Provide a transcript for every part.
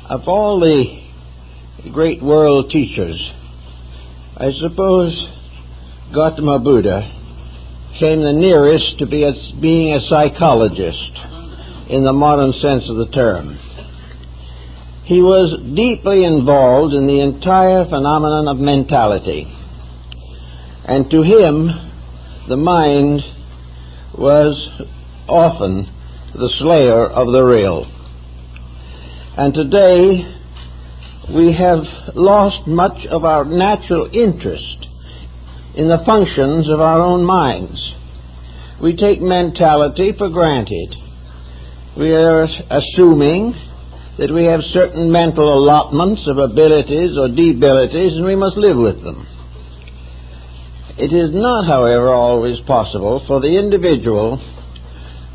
Of all the great world teachers, I suppose Gautama Buddha came the nearest to being a psychologist in the modern sense of the term. He was deeply involved in the entire phenomenon of mentality, and to him the mind was often the slayer of the real. And today we have lost much of our natural interest in the functions of our own minds. We take mentality for granted. We are assuming that we have certain mental allotments of abilities or debilities, and we must live with them. It is not, however, always possible for the individual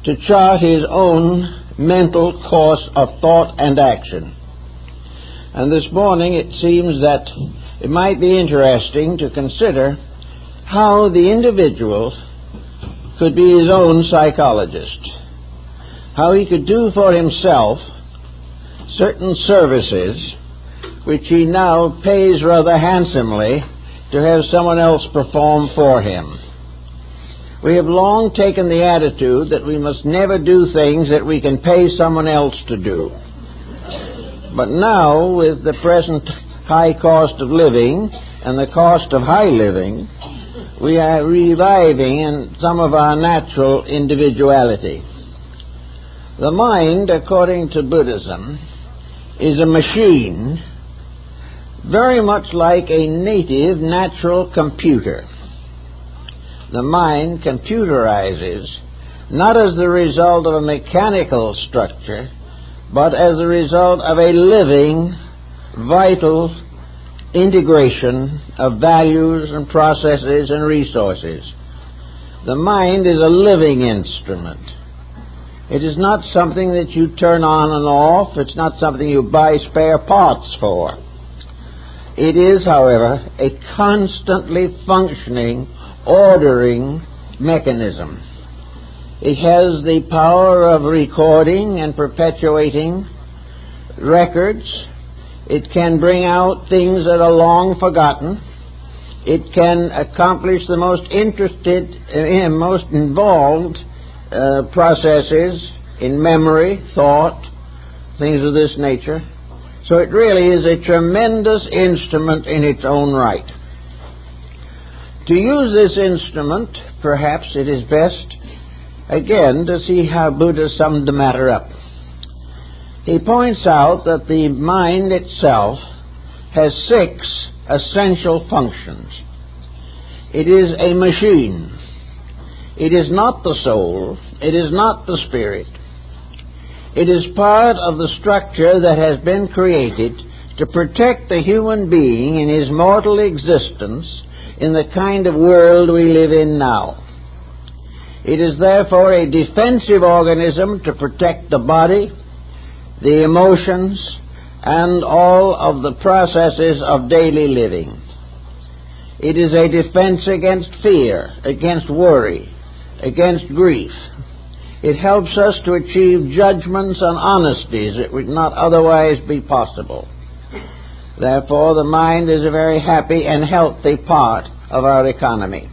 to chart his own mental course of thought and action. And this morning it seems that it might be interesting to consider how the individual could be his own psychologist, how he could do for himself certain services which he now pays rather handsomely to have someone else perform for him. We have long taken the attitude that we must never do things that we can pay someone else to do. But now, with the present high cost of living and the cost of high living, we are reviving in some of our natural individuality. The mind, according to Buddhism, is a machine very much like a native natural computer. The mind computerizes not as the result of a mechanical structure, but as a result of a living, vital integration of values and processes and resources. The mind is a living instrument. It is not something that you turn on and off. It's not something you buy spare parts for. It is, however, a constantly functioning, ordering mechanism. It has the power of recording and perpetuating records. It can bring out things that are long forgotten. It can accomplish the most most involved processes in memory, thought, things of this nature. So it really is a tremendous instrument in its own right. To use this instrument, perhaps it is best, again, to see how Buddha summed the matter up. He points out that the mind itself has 6 essential functions. It is a machine. It is not the soul. It is not the spirit. It is part of the structure that has been created to protect the human being in his mortal existence in the kind of world we live in now. It is therefore a defensive organism to protect the body, the emotions, and all of the processes of daily living. It is a defense against fear, against worry, against grief. It helps us to achieve judgments and honesties that would not otherwise be possible. Therefore, the mind is a very happy and healthy part of our economy.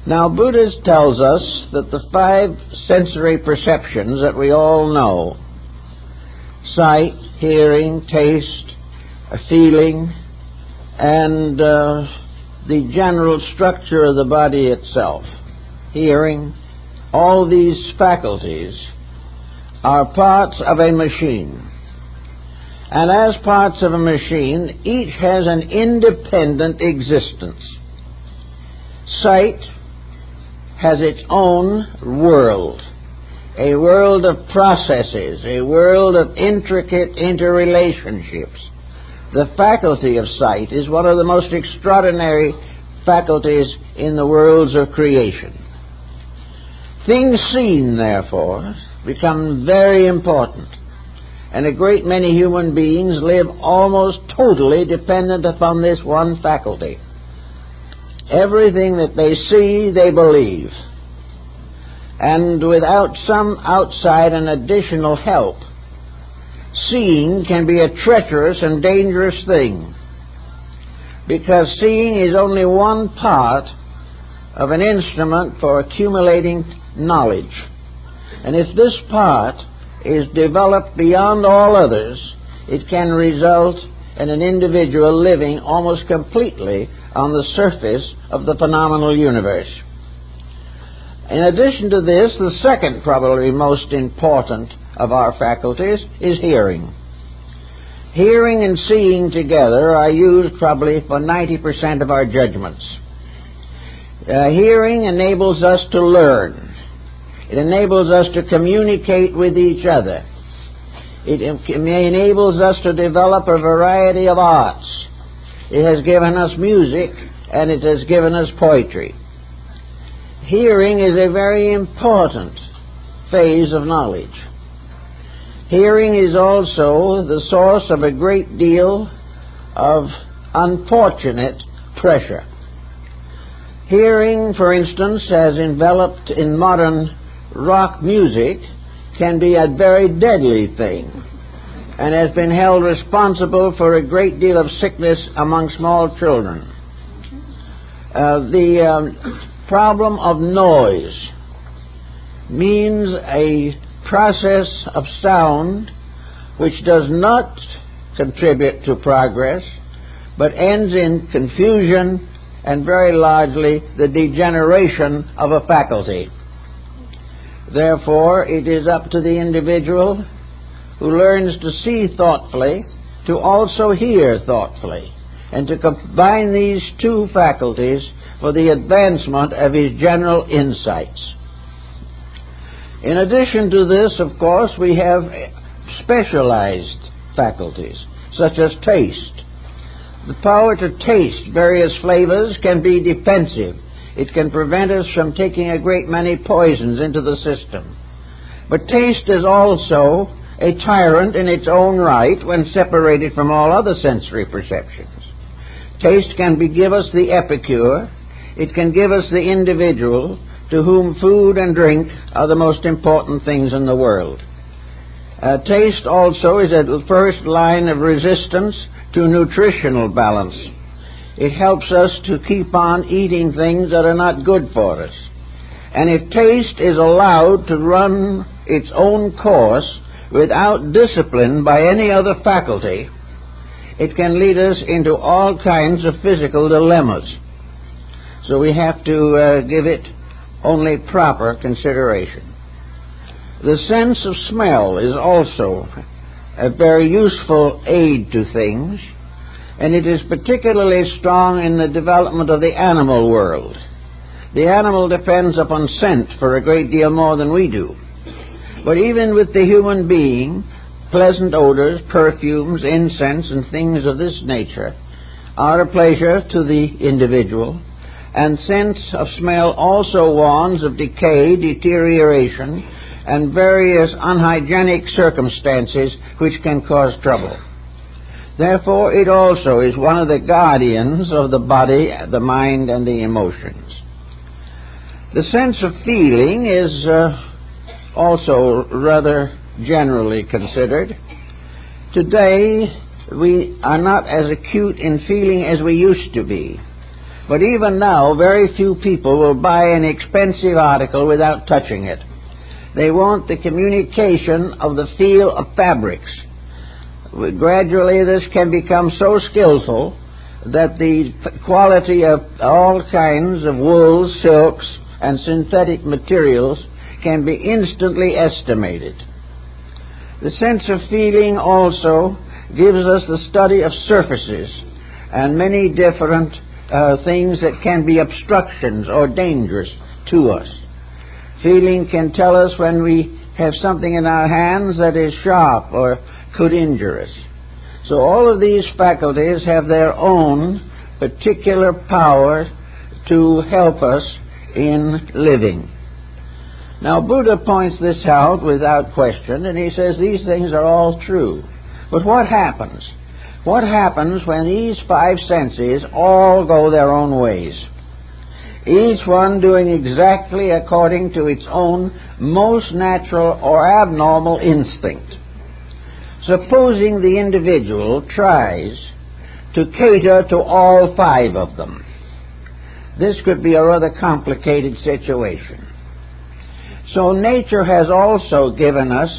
Now, Buddha tells us that the 5 sensory perceptions that we all know, sight, hearing, taste, feeling, and the general structure of the body itself, hearing, all these faculties are parts of a machine. And as parts of a machine, each has an independent existence. Sight has its own world, a world of processes, a world of intricate interrelationships. The faculty of sight is one of the most extraordinary faculties in the worlds of creation. Things seen, therefore, become very important, and a great many human beings live almost totally dependent upon this one faculty. Everything that they see, they believe. And without some outside and additional help, seeing can be a treacherous and dangerous thing, because seeing is only one part of an instrument for accumulating knowledge. And if this part is developed beyond all others, it can result in an individual living almost completely on the surface of the phenomenal universe. In addition to this, the second, probably most important of our faculties is hearing. Hearing and seeing together are used probably for 90% of our judgments. Hearing enables us to learn. It enables us to communicate with each other. It enables us to develop a variety of arts. It has given us music, and it has given us poetry. Hearing is a very important phase of knowledge. Hearing is also the source of a great deal of unfortunate pressure. Hearing, for instance, as enveloped in modern rock music, can be a very deadly thing, and has been held responsible for a great deal of sickness among small children. The problem of noise means a process of sound which does not contribute to progress, but ends in confusion and very largely the degeneration of a faculty. Therefore, it is up to the individual who learns to see thoughtfully to also hear thoughtfully, and to combine these two faculties for the advancement of his general insights. In addition to this, of course, we have specialized faculties, such as taste. The power to taste various flavors can be defensive. It can prevent us from taking a great many poisons into the system. But taste is also a tyrant in its own right when separated from all other sensory perceptions. Taste can give us the epicure. It can give us the individual to whom food and drink are the most important things in the world. Taste also is a first line of resistance to nutritional balance. It helps us to keep on eating things that are not good for us. And if taste is allowed to run its own course without discipline by any other faculty, it can lead us into all kinds of physical dilemmas. So we have to give it only proper consideration. The sense of smell is also a very useful aid to things, and it is particularly strong in the development of the animal world. The animal depends upon scent for a great deal more than we do. But even with the human being, pleasant odors, perfumes, incense, and things of this nature are a pleasure to the individual, and sense of smell also warns of decay, deterioration, and various unhygienic circumstances which can cause trouble. Therefore, it also is one of the guardians of the body, the mind, and the emotions. The sense of feeling is also rather generally considered. Today, we are not as acute in feeling as we used to be. But even now, very few people will buy an expensive article without touching it. They want the communication of the feel of fabrics. Gradually, this can become so skillful that the quality of all kinds of wools, silks, and synthetic materials can be instantly estimated. The sense of feeling also gives us the study of surfaces and many different things that can be obstructions or dangerous to us. Feeling can tell us when we have something in our hands that is sharp or could injure us. So all of these faculties have their own particular power to help us in living. Now, Buddha points this out without question, and he says these things are all true. But what happens? What happens when these five senses all go their own ways, each one doing exactly according to its own most natural or abnormal instinct? Supposing the individual tries to cater to all 5 of them, this could be a rather complicated situation. So nature has also given us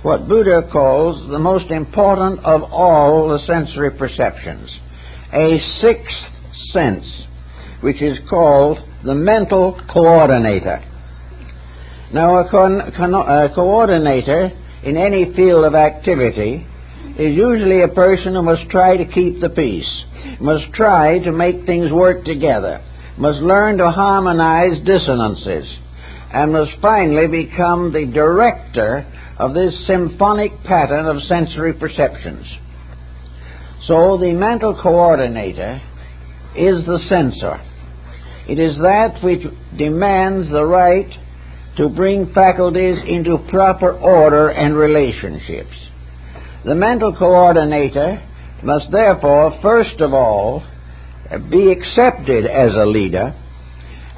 what Buddha calls the most important of all the sensory perceptions, a 6th sense, which is called the mental coordinator. Now, a coordinator in any field of activity is usually a person who must try to keep the peace, must try to make things work together, must learn to harmonize dissonances, and must finally become the director of this symphonic pattern of sensory perceptions. So the mental coordinator is the censor. It is that which demands the right to bring faculties into proper order and relationships. The mental coordinator must therefore, first of all, be accepted as a leader,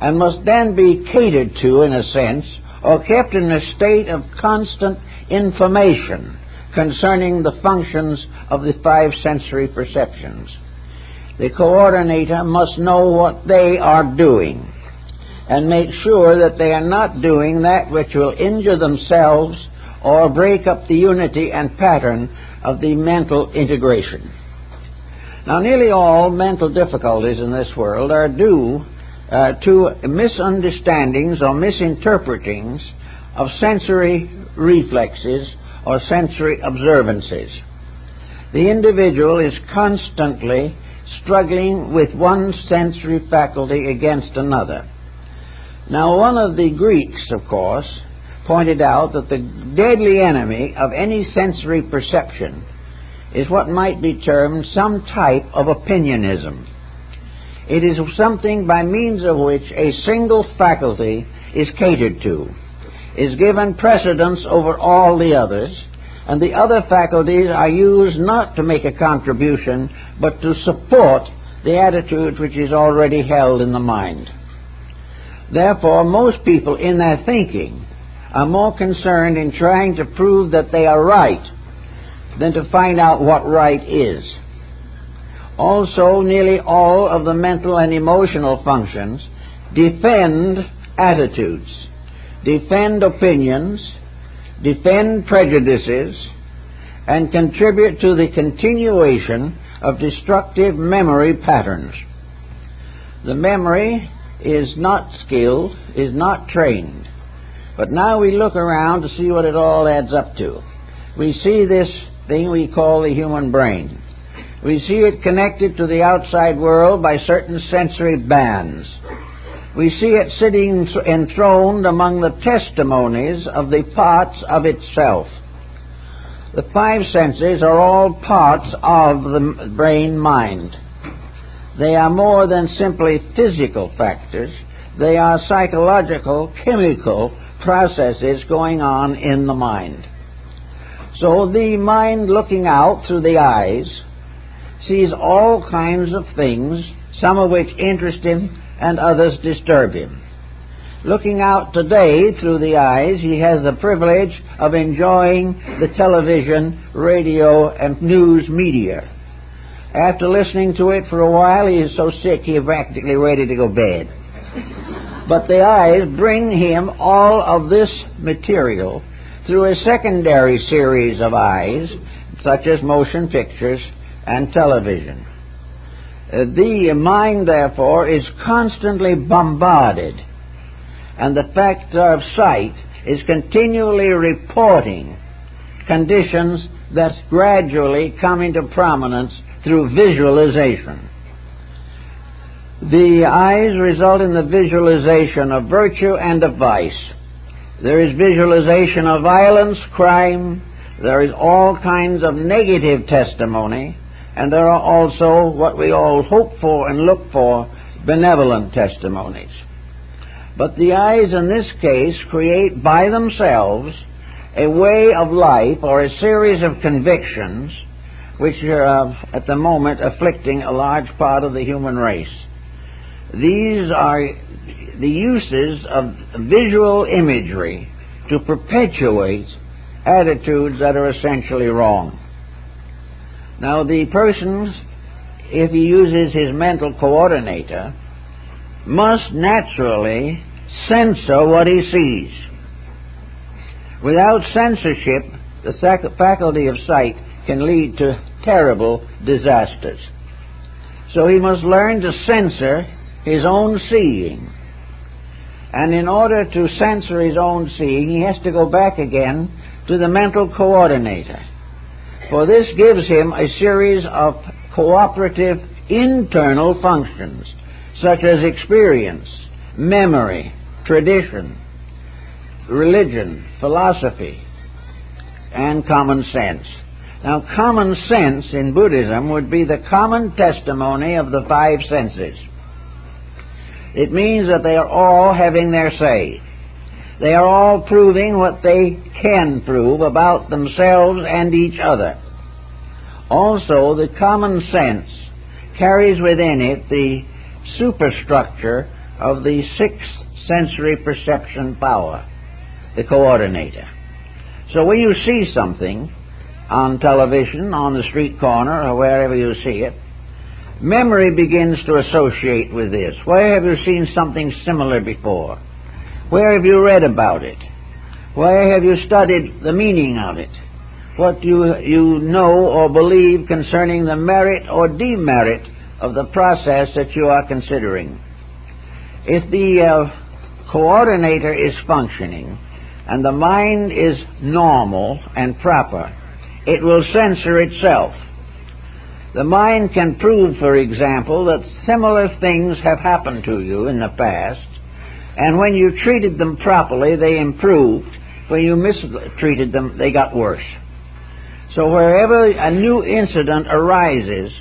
and must then be catered to, in a sense, or kept in a state of constant information concerning the functions of the 5 sensory perceptions. The coordinator must know what they are doing and make sure that they are not doing that which will injure themselves or break up the unity and pattern of the mental integration. Now, nearly all mental difficulties in this world are due to misunderstandings or misinterpretings of sensory reflexes or sensory observances. The individual is constantly struggling with one sensory faculty against another. Now, one of the Greeks, of course, pointed out that the deadly enemy of any sensory perception is what might be termed some type of opinionism. It is something by means of which a single faculty is catered to, is given precedence over all the others, and the other faculties are used not to make a contribution, but to support the attitude which is already held in the mind. Therefore, most people in their thinking are more concerned in trying to prove that they are right than to find out what right is. Also, nearly all of the mental and emotional functions defend attitudes, defend opinions, defend prejudices, and contribute to the continuation of destructive memory patterns. The memory is not skilled, is not trained. But now we look around to see what it all adds up to. We see this thing we call the human brain. We see it connected to the outside world by certain sensory bands. We see it sitting enthroned among the testimonies of the parts of itself. The 5 senses are all parts of the brain-mind. They are more than simply physical factors. They are psychological, chemical processes going on in the mind. So the mind, looking out through the eyes, sees all kinds of things, some of which interest him and others disturb him. Looking out today through the eyes, he has the privilege of enjoying the television, radio, and news media. After listening to it for a while, he is so sick he is practically ready to go to bed. But the eyes bring him all of this material through a secondary series of eyes, such as motion pictures and television. The mind, therefore, is constantly bombarded, and the factor of sight is continually reporting conditions that gradually come into prominence through visualization. The eyes result in the visualization of virtue and of vice. There is visualization of violence, crime. There is all kinds of negative testimony, and there are also what we all hope for and look for, benevolent testimonies. But the eyes in this case create by themselves a way of life or a series of convictions which are at the moment afflicting a large part of the human race. These are the uses of visual imagery to perpetuate attitudes that are essentially wrong. Now, the person, if he uses his mental coordinator, must naturally censor what he sees. Without censorship, the faculty of sight can lead to terrible disasters. So he must learn to censor his own seeing. And in order to censor his own seeing, he has to go back again to the mental coordinator. For this gives him a series of cooperative internal functions, such as experience, memory, tradition, religion, philosophy, and common sense. Now, common sense in Buddhism would be the common testimony of the five senses. It means that they are all having their say. They are all proving what they can prove about themselves and each other. Also, the common sense carries within it the superstructure of the sixth sensory perception power, the coordinator. So when you see something on television, on the street corner, or wherever you see it, memory begins to associate with this. Where have you seen something similar before? Where have you read about it? Where have you studied the meaning of it? What do you know or believe concerning the merit or demerit of the process that you are considering? If the coordinator is functioning and the mind is normal and proper, it will censor itself. The mind can prove, for example, that similar things have happened to you in the past, and when you treated them properly, they improved. When you mistreated them, they got worse. So wherever a new incident arises,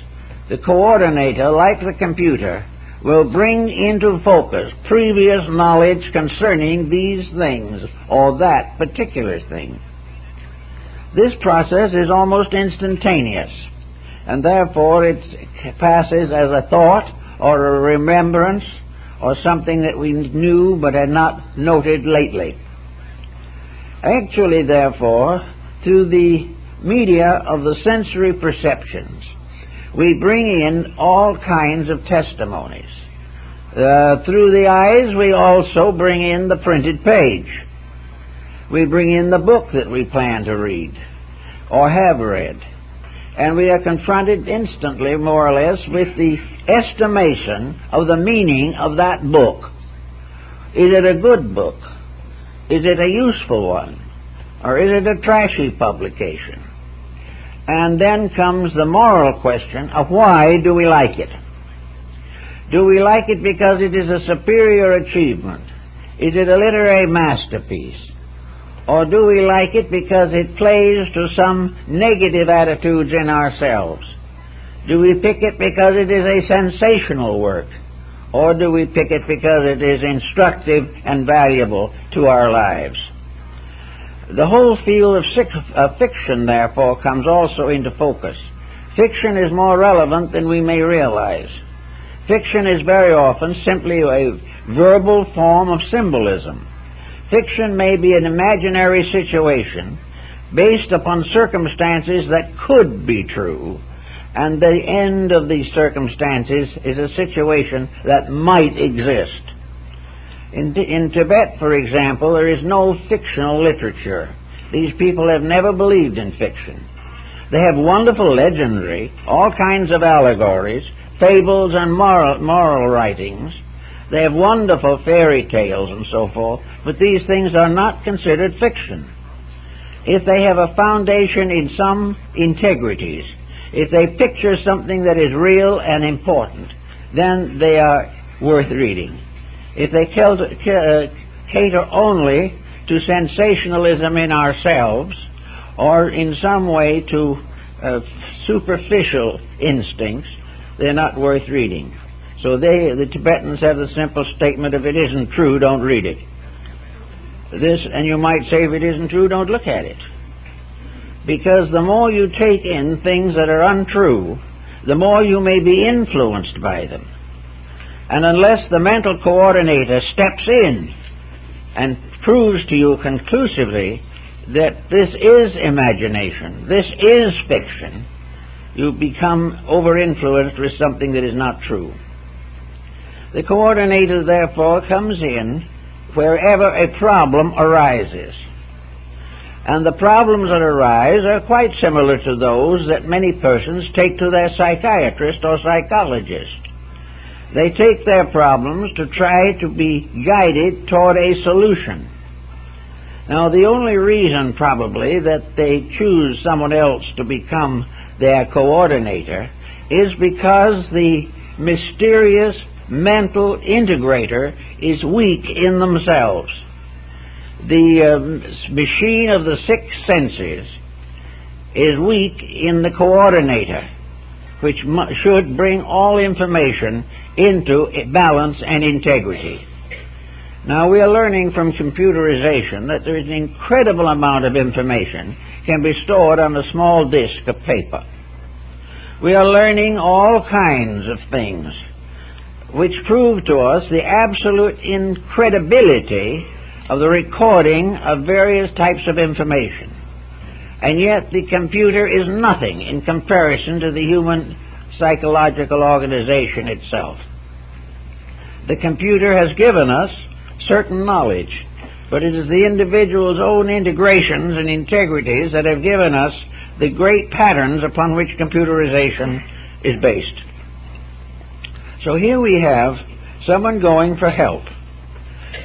the coordinator, like the computer, will bring into focus previous knowledge concerning these things or that particular thing. This process is almost instantaneous, and therefore it passes as a thought or a remembrance or something that we knew but had not noted lately. Actually, therefore, through the media of the sensory perceptions, we bring in all kinds of testimonies. Through the eyes, we also bring in the printed page. We bring in the book that we plan to read or have read. And we are confronted instantly, more or less, with the estimation of the meaning of that book. Is it a good book? Is it a useful one? Or is it a trashy publication? And then comes the moral question of why do we like it? Do we like it because it is a superior achievement? Is it a literary masterpiece? Or do we like it because it plays to some negative attitudes in ourselves? Do we pick it because it is a sensational work? Or do we pick it because it is instructive and valuable to our lives? The whole field of fiction, therefore, comes also into focus. Fiction is more relevant than we may realize. Fiction is very often simply a verbal form of symbolism. Fiction may be an imaginary situation based upon circumstances that could be true, and the end of these circumstances is a situation that might exist. In Tibet, for example, there is no fictional literature. These people have never believed in fiction. They have wonderful legendary, all kinds of allegories, fables, and moral writings. They have wonderful fairy tales and so forth, but these things are not considered fiction. If they have a foundation in some integrities, if they picture something that is real and important, then they are worth reading. If they cater only to sensationalism in ourselves, or in some way to superficial instincts, they're not worth reading. So the Tibetans have the simple statement, if it isn't true, don't read it. And you might say, if it isn't true, don't look at it. Because the more you take in things that are untrue, the more you may be influenced by them. And unless the mental coordinator steps in and proves to you conclusively that this is imagination, this is fiction, you become over-influenced with something that is not true. The coordinator, therefore, comes in wherever a problem arises. And the problems that arise are quite similar to those that many persons take to their psychiatrist or psychologist. They take their problems to try to be guided toward a solution. Now, the only reason, probably, that they choose someone else to become their coordinator is because the mysterious mental integrator is weak in themselves. The machine of the six senses is weak in the coordinator, which should bring all information into balance and integrity. Now, we are learning from computerization that there is an incredible amount of information can be stored on a small disk of paper. We are learning all kinds of things which prove to us the absolute incredibility of the recording of various types of information. And yet the computer is nothing in comparison to the human psychological organization itself. The computer has given us certain knowledge, but it is the individual's own integrations and integrities that have given us the great patterns upon which computerization is based. So here we have someone going for help.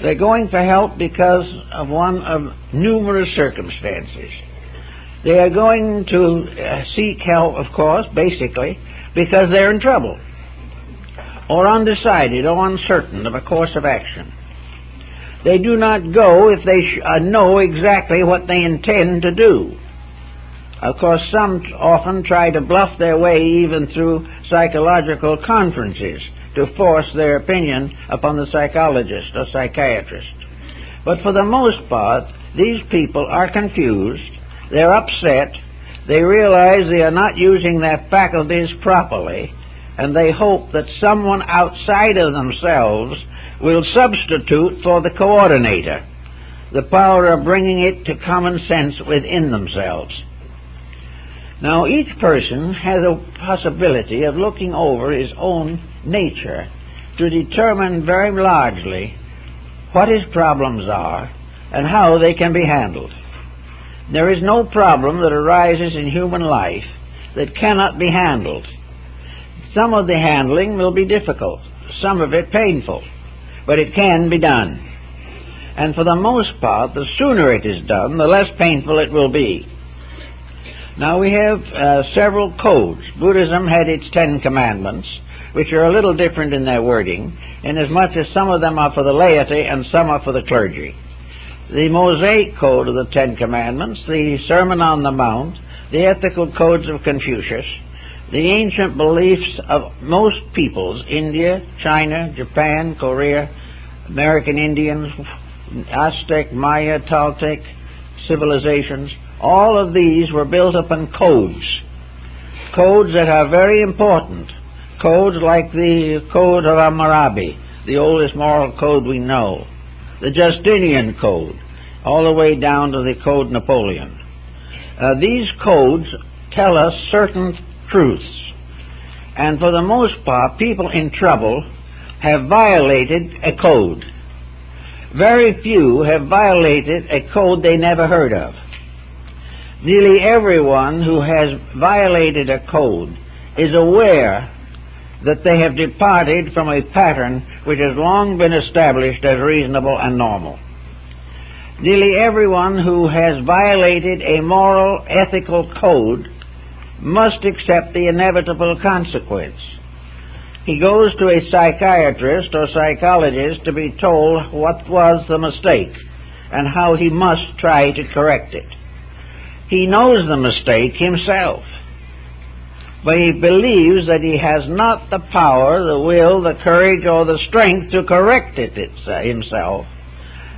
They're going for help because of one of numerous circumstances. They are going to seek help, of course, basically, because they're in trouble, or undecided or uncertain of a course of action. They do not go if they know exactly what they intend to do. Of course, some often try to bluff their way even through psychological conferences to force their opinion upon the psychologist or psychiatrist. But for the most part, these people are confused, they're upset, they realize they are not using their faculties properly, and they hope that someone outside of themselves will substitute for the coordinator, the power of bringing it to common sense within themselves. Now, each person has a possibility of looking over his own nature to determine very largely what his problems are and how they can be handled. There is no problem that arises in human life that cannot be handled. Some of the handling will be difficult, some of it painful, but it can be done. And for the most part, the sooner it is done, the less painful it will be. Now, we have several codes. Buddhism had its 10 commandments, which are a little different in their wording, inasmuch as some of them are for the laity and some are for the clergy. The Mosaic Code of the 10 Commandments, the Sermon on the Mount, the ethical codes of Confucius, the ancient beliefs of most peoples, India, China, Japan, Korea, American Indians, Aztec, Maya, Toltec civilizations, all of these were built upon codes. Codes that are very important. Codes like the Code of Hammurabi, the oldest moral code we know. The Justinian Code, all the way down to the Code Napoleon. These codes tell us certain truths. And for the most part, people in trouble have violated a code. Very few have violated a code they never heard of. Nearly everyone who has violated a code is aware that they have departed from a pattern which has long been established as reasonable and normal. Nearly everyone who has violated a moral, ethical code must accept the inevitable consequence. He goes to a psychiatrist or psychologist to be told what was the mistake and how he must try to correct it. He knows the mistake himself, but he believes that he has not the power, the will, the courage, or the strength to correct it himself.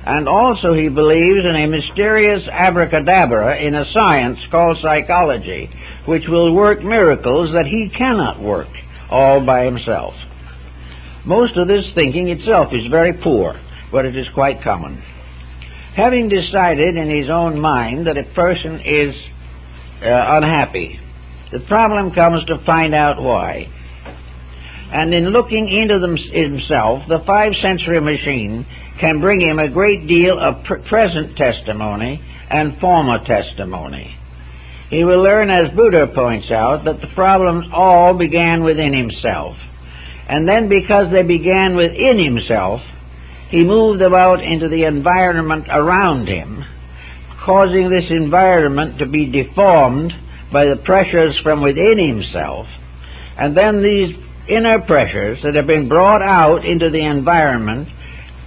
And also he believes in a mysterious abracadabra in a science called psychology, which will work miracles that he cannot work all by himself. Most of this thinking itself is very poor, but it is quite common. Having decided in his own mind that a person is unhappy, the problem comes to find out why. And in looking into himself, the five-sensory machine can bring him a great deal of present testimony and former testimony. He will learn, as Buddha points out, that the problems all began within himself. And then because they began within himself, he moved about into the environment around him, causing this environment to be deformed by the pressures from within himself. And then these inner pressures that have been brought out into the environment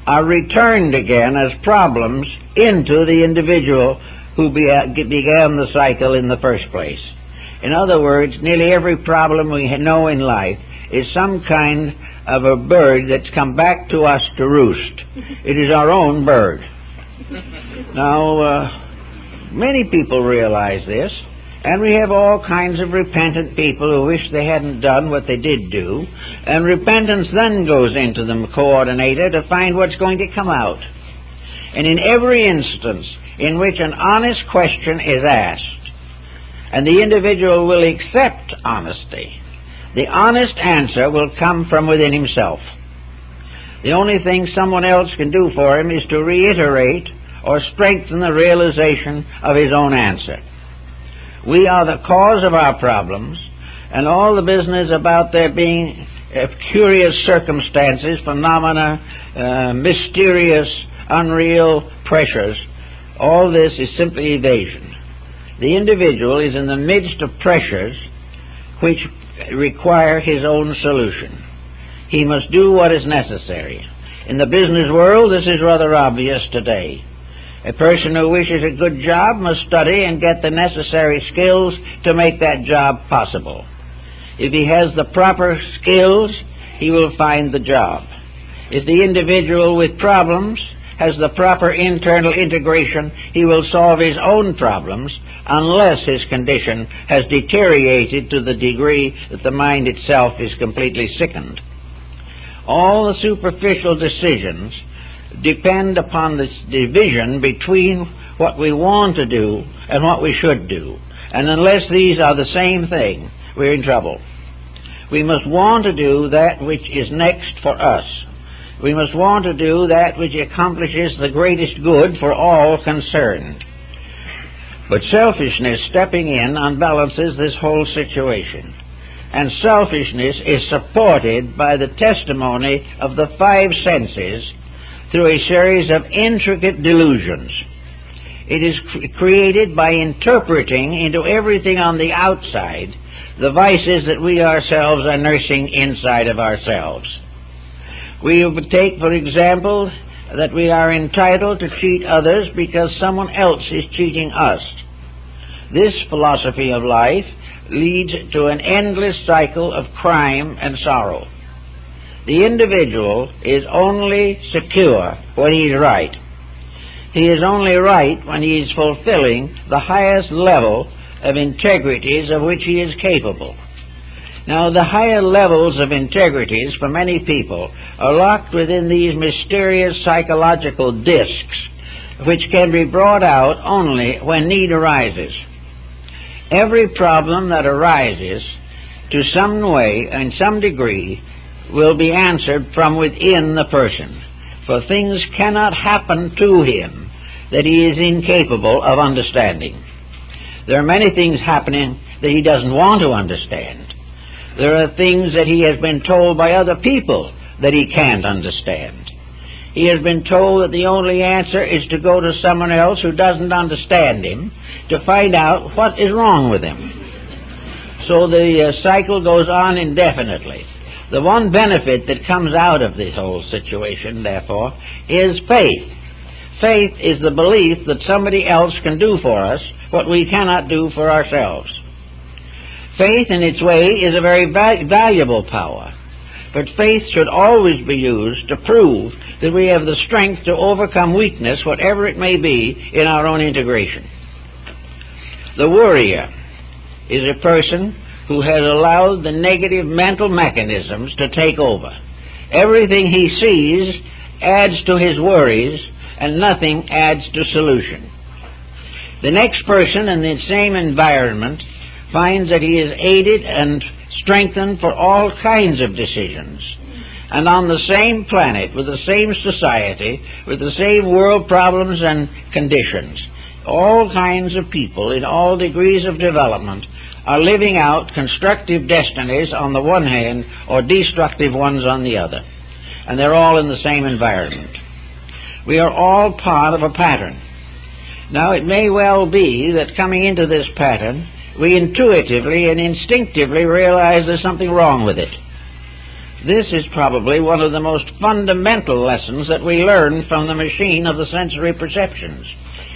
are returned again as problems into the individual who began the cycle in the first place. In other words, nearly every problem we know in life is some kind of a bird that's come back to us to roost. It is our own bird. Now, many people realize this, and we have all kinds of repentant people who wish they hadn't done what they did do, and repentance then goes into the coordinator to find what's going to come out. And in every instance in which an honest question is asked, and the individual will accept honesty, the honest answer will come from within himself. The only thing someone else can do for him is to reiterate or strengthen the realization of his own answer. We are the cause of our problems, and all the business about there being curious circumstances, phenomena, mysterious, unreal pressures, all this is simply evasion. The individual is in the midst of pressures which require his own solution. He must do what is necessary. In the business world, this is rather obvious today. A person who wishes a good job must study and get the necessary skills to make that job possible. If he has the proper skills, he will find the job. If the individual with problems has the proper internal integration, he will solve his own problems unless his condition has deteriorated to the degree that the mind itself is completely sickened. All the superficial decisions depend upon this division between what we want to do and what we should do. And unless these are the same thing, we're in trouble. We must want to do that which is next for us. We must want to do that which accomplishes the greatest good for all concerned. But selfishness stepping in unbalances this whole situation. And selfishness is supported by the testimony of the five senses through a series of intricate delusions. It is created by interpreting into everything on the outside the vices that we ourselves are nursing inside of ourselves. We would take, for example, that we are entitled to cheat others because someone else is cheating us. This philosophy of life leads to an endless cycle of crime and sorrow. The individual is only secure when he is right. He is only right when he is fulfilling the highest level of integrities of which he is capable. Now, the higher levels of integrities for many people are locked within these mysterious psychological discs, which can be brought out only when need arises. Every problem that arises to some way, in some degree, will be answered from within the person, for things cannot happen to him that he is incapable of understanding. There are many things happening that he doesn't want to understand. There are things that he has been told by other people that he can't understand. He has been told that the only answer is to go to someone else who doesn't understand him to find out what is wrong with him. So the cycle goes on indefinitely. The one benefit that comes out of this whole situation, therefore, is faith. Faith is the belief that somebody else can do for us what we cannot do for ourselves. Faith, in its way, is a very valuable power. But faith should always be used to prove that we have the strength to overcome weakness, whatever it may be, in our own integration. The worrier is a person who has allowed the negative mental mechanisms to take over. Everything he sees adds to his worries, and nothing adds to solution. The next person in the same environment finds that he is aided and strengthened for all kinds of decisions. And on the same planet, with the same society, with the same world problems and conditions, all kinds of people in all degrees of development are living out constructive destinies on the one hand or destructive ones on the other. And they're all in the same environment. We are all part of a pattern. Now, it may well be that coming into this pattern, we intuitively and instinctively realize there's something wrong with it. This is probably one of the most fundamental lessons that we learn from the machine of the sensory perceptions.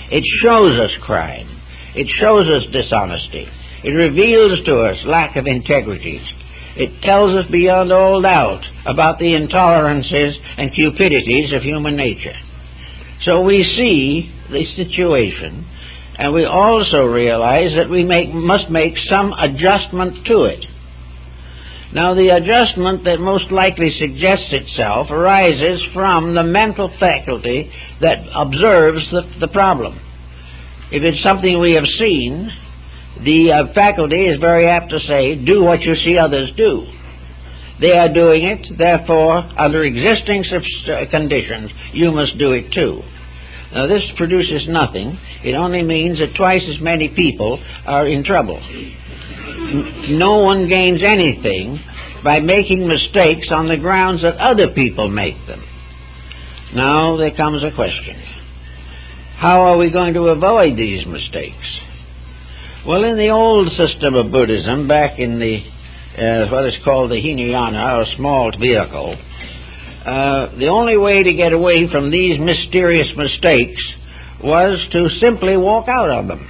It shows us crime. It shows us dishonesty. It reveals to us lack of integrity. It tells us beyond all doubt about the intolerances and cupidities of human nature. So we see the situation, and we also realize that we must make some adjustment to it. Now, the adjustment that most likely suggests itself arises from the mental faculty that observes the problem. If it's something we have seen, the faculty is very apt to say, do what you see others do. They are doing it, therefore, under existing conditions, you must do it too. Now, this produces nothing. It only means that twice as many people are in trouble. No one gains anything by making mistakes on the grounds that other people make them. Now there comes a question. How are we going to avoid these mistakes? Well, in the old system of Buddhism, back in the what is called the Hinayana, or small vehicle, the only way to get away from these mysterious mistakes was to simply walk out of them.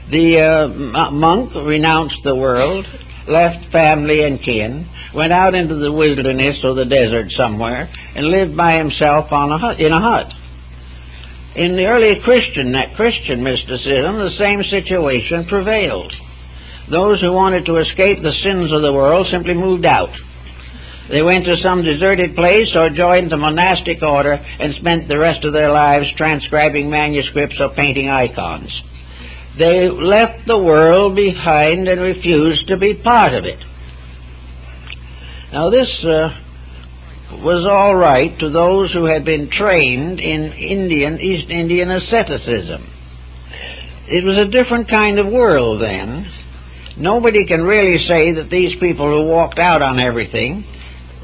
The monk renounced the world, left family and kin, went out into the wilderness or the desert somewhere, and lived by himself in a hut. In the early Christian mysticism, the same situation prevailed. Those who wanted to escape the sins of the world simply moved out. They went to some deserted place or joined the monastic order and spent the rest of their lives transcribing manuscripts or painting icons. They left the world behind and refused to be part of it. Now, this was all right to those who had been trained in East Indian asceticism. It was a different kind of world then. Nobody can really say that these people who walked out on everything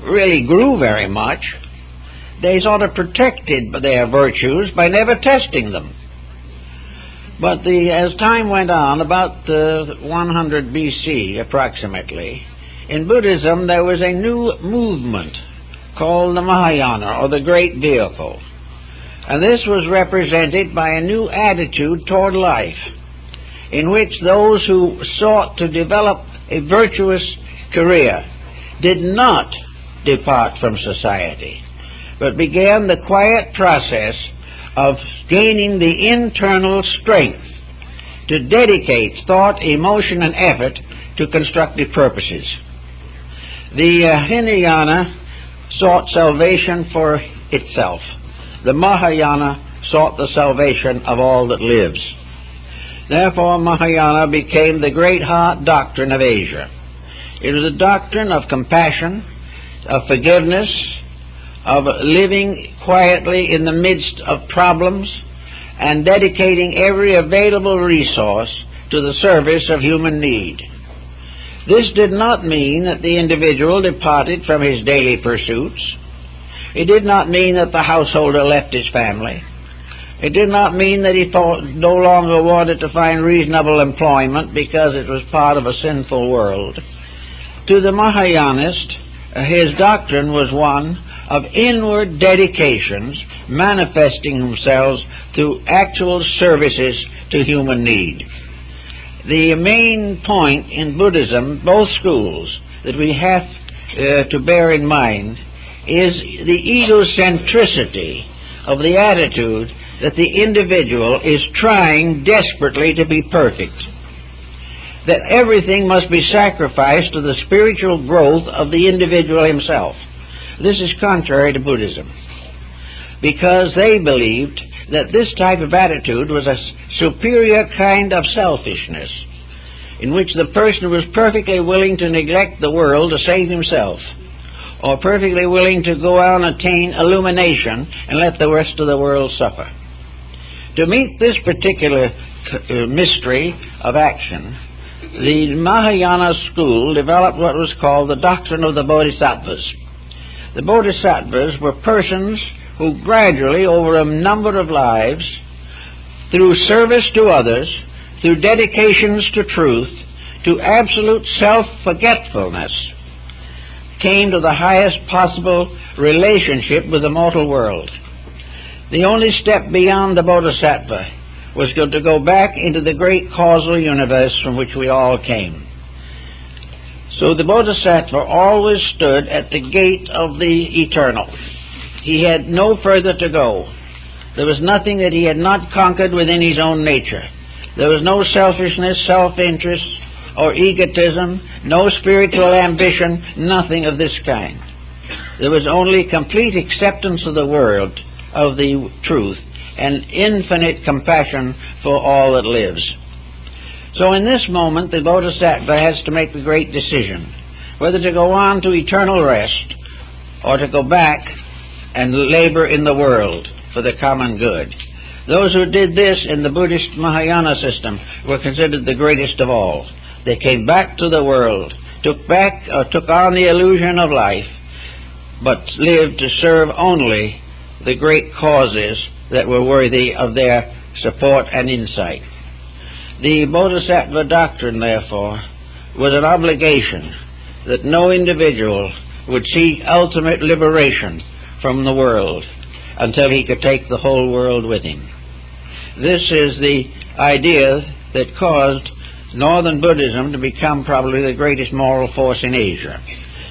really grew very much. They sort of protected their virtues by never testing them. But as time went on, about 100 BC approximately, in Buddhism there was a new movement called the Mahayana, or the Great Vehicle. And this was represented by a new attitude toward life, in which those who sought to develop a virtuous career did not depart from society, but began the quiet process of gaining the internal strength to dedicate thought, emotion, and effort to constructive purposes. The Hinayana sought salvation for itself. The Mahayana sought the salvation of all that lives. Therefore, Mahayana became the great heart doctrine of Asia. It was a doctrine of compassion, of forgiveness, of living quietly in the midst of problems, and dedicating every available resource to the service of human need. This did not mean that the individual departed from his daily pursuits. It did not mean that the householder left his family. It did not mean that he no longer wanted to find reasonable employment because it was part of a sinful world. To the Mahayanist, his doctrine was one of inward dedications manifesting themselves through actual services to human need. The main point in Buddhism, both schools, that we have to bear in mind is the egocentricity of the attitude that the individual is trying desperately to be perfect, that everything must be sacrificed to the spiritual growth of the individual himself. This is contrary to Buddhism. because they believed that this type of attitude was a superior kind of selfishness, in which the person was perfectly willing to neglect the world to save himself, or perfectly willing to go out and attain illumination and let the rest of the world suffer. To meet this particular mystery of action, the Mahayana school developed what was called the doctrine of the Bodhisattvas. The Bodhisattvas were persons who gradually, over a number of lives, through service to others, through dedications to truth, to absolute self-forgetfulness, came to the highest possible relationship with the mortal world. The only step beyond the Bodhisattva was to go back into the great causal universe from which we all came. So the Bodhisattva always stood at the gate of the eternal. He had no further to go. There was nothing that he had not conquered within his own nature. There was no selfishness, self-interest, or egotism, no spiritual ambition, nothing of this kind. There was only complete acceptance of the world, of the truth, and infinite compassion for all that lives. So in this moment, the Bodhisattva has to make the great decision, whether to go on to eternal rest or to go back and labor in the world for the common good. Those who did this in the Buddhist Mahayana system were considered the greatest of all. They came back to the world, took on the illusion of life, but lived to serve only the great causes that were worthy of their support and insight. The Bodhisattva doctrine, therefore, was an obligation that no individual would seek ultimate liberation from the world until he could take the whole world with him. This is the idea that caused Northern Buddhism to become probably the greatest moral force in Asia,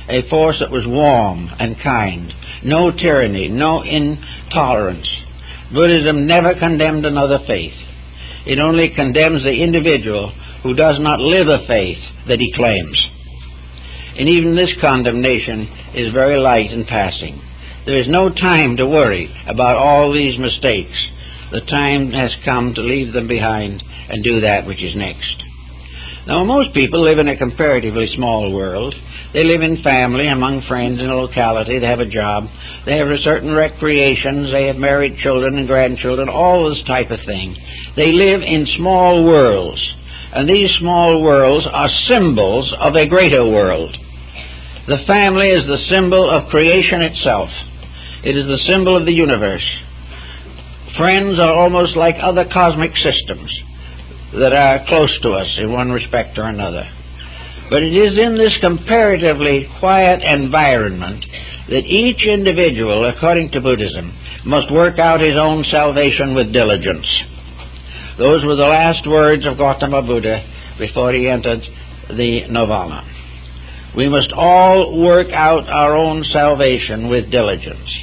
a force that was warm and kind, no tyranny, no intolerance. Buddhism never condemned another faith. It only condemns the individual who does not live a faith that he claims. And even this condemnation is very light and passing. There is no time to worry about all these mistakes. The time has come to leave them behind and do that which is next. Now, most people live in a comparatively small world. They live in family, among friends in a locality. They have a job. They have certain recreations. They have married children and grandchildren, all this type of thing. They live in small worlds, and these small worlds are symbols of a greater world. The family is the symbol of creation itself. It is the symbol of the universe. Friends are almost like other cosmic systems that are close to us in one respect or another. But it is in this comparatively quiet environment that each individual, according to Buddhism, must work out his own salvation with diligence. Those were the last words of Gautama Buddha before he entered the nirvana. We must all work out our own salvation with diligence.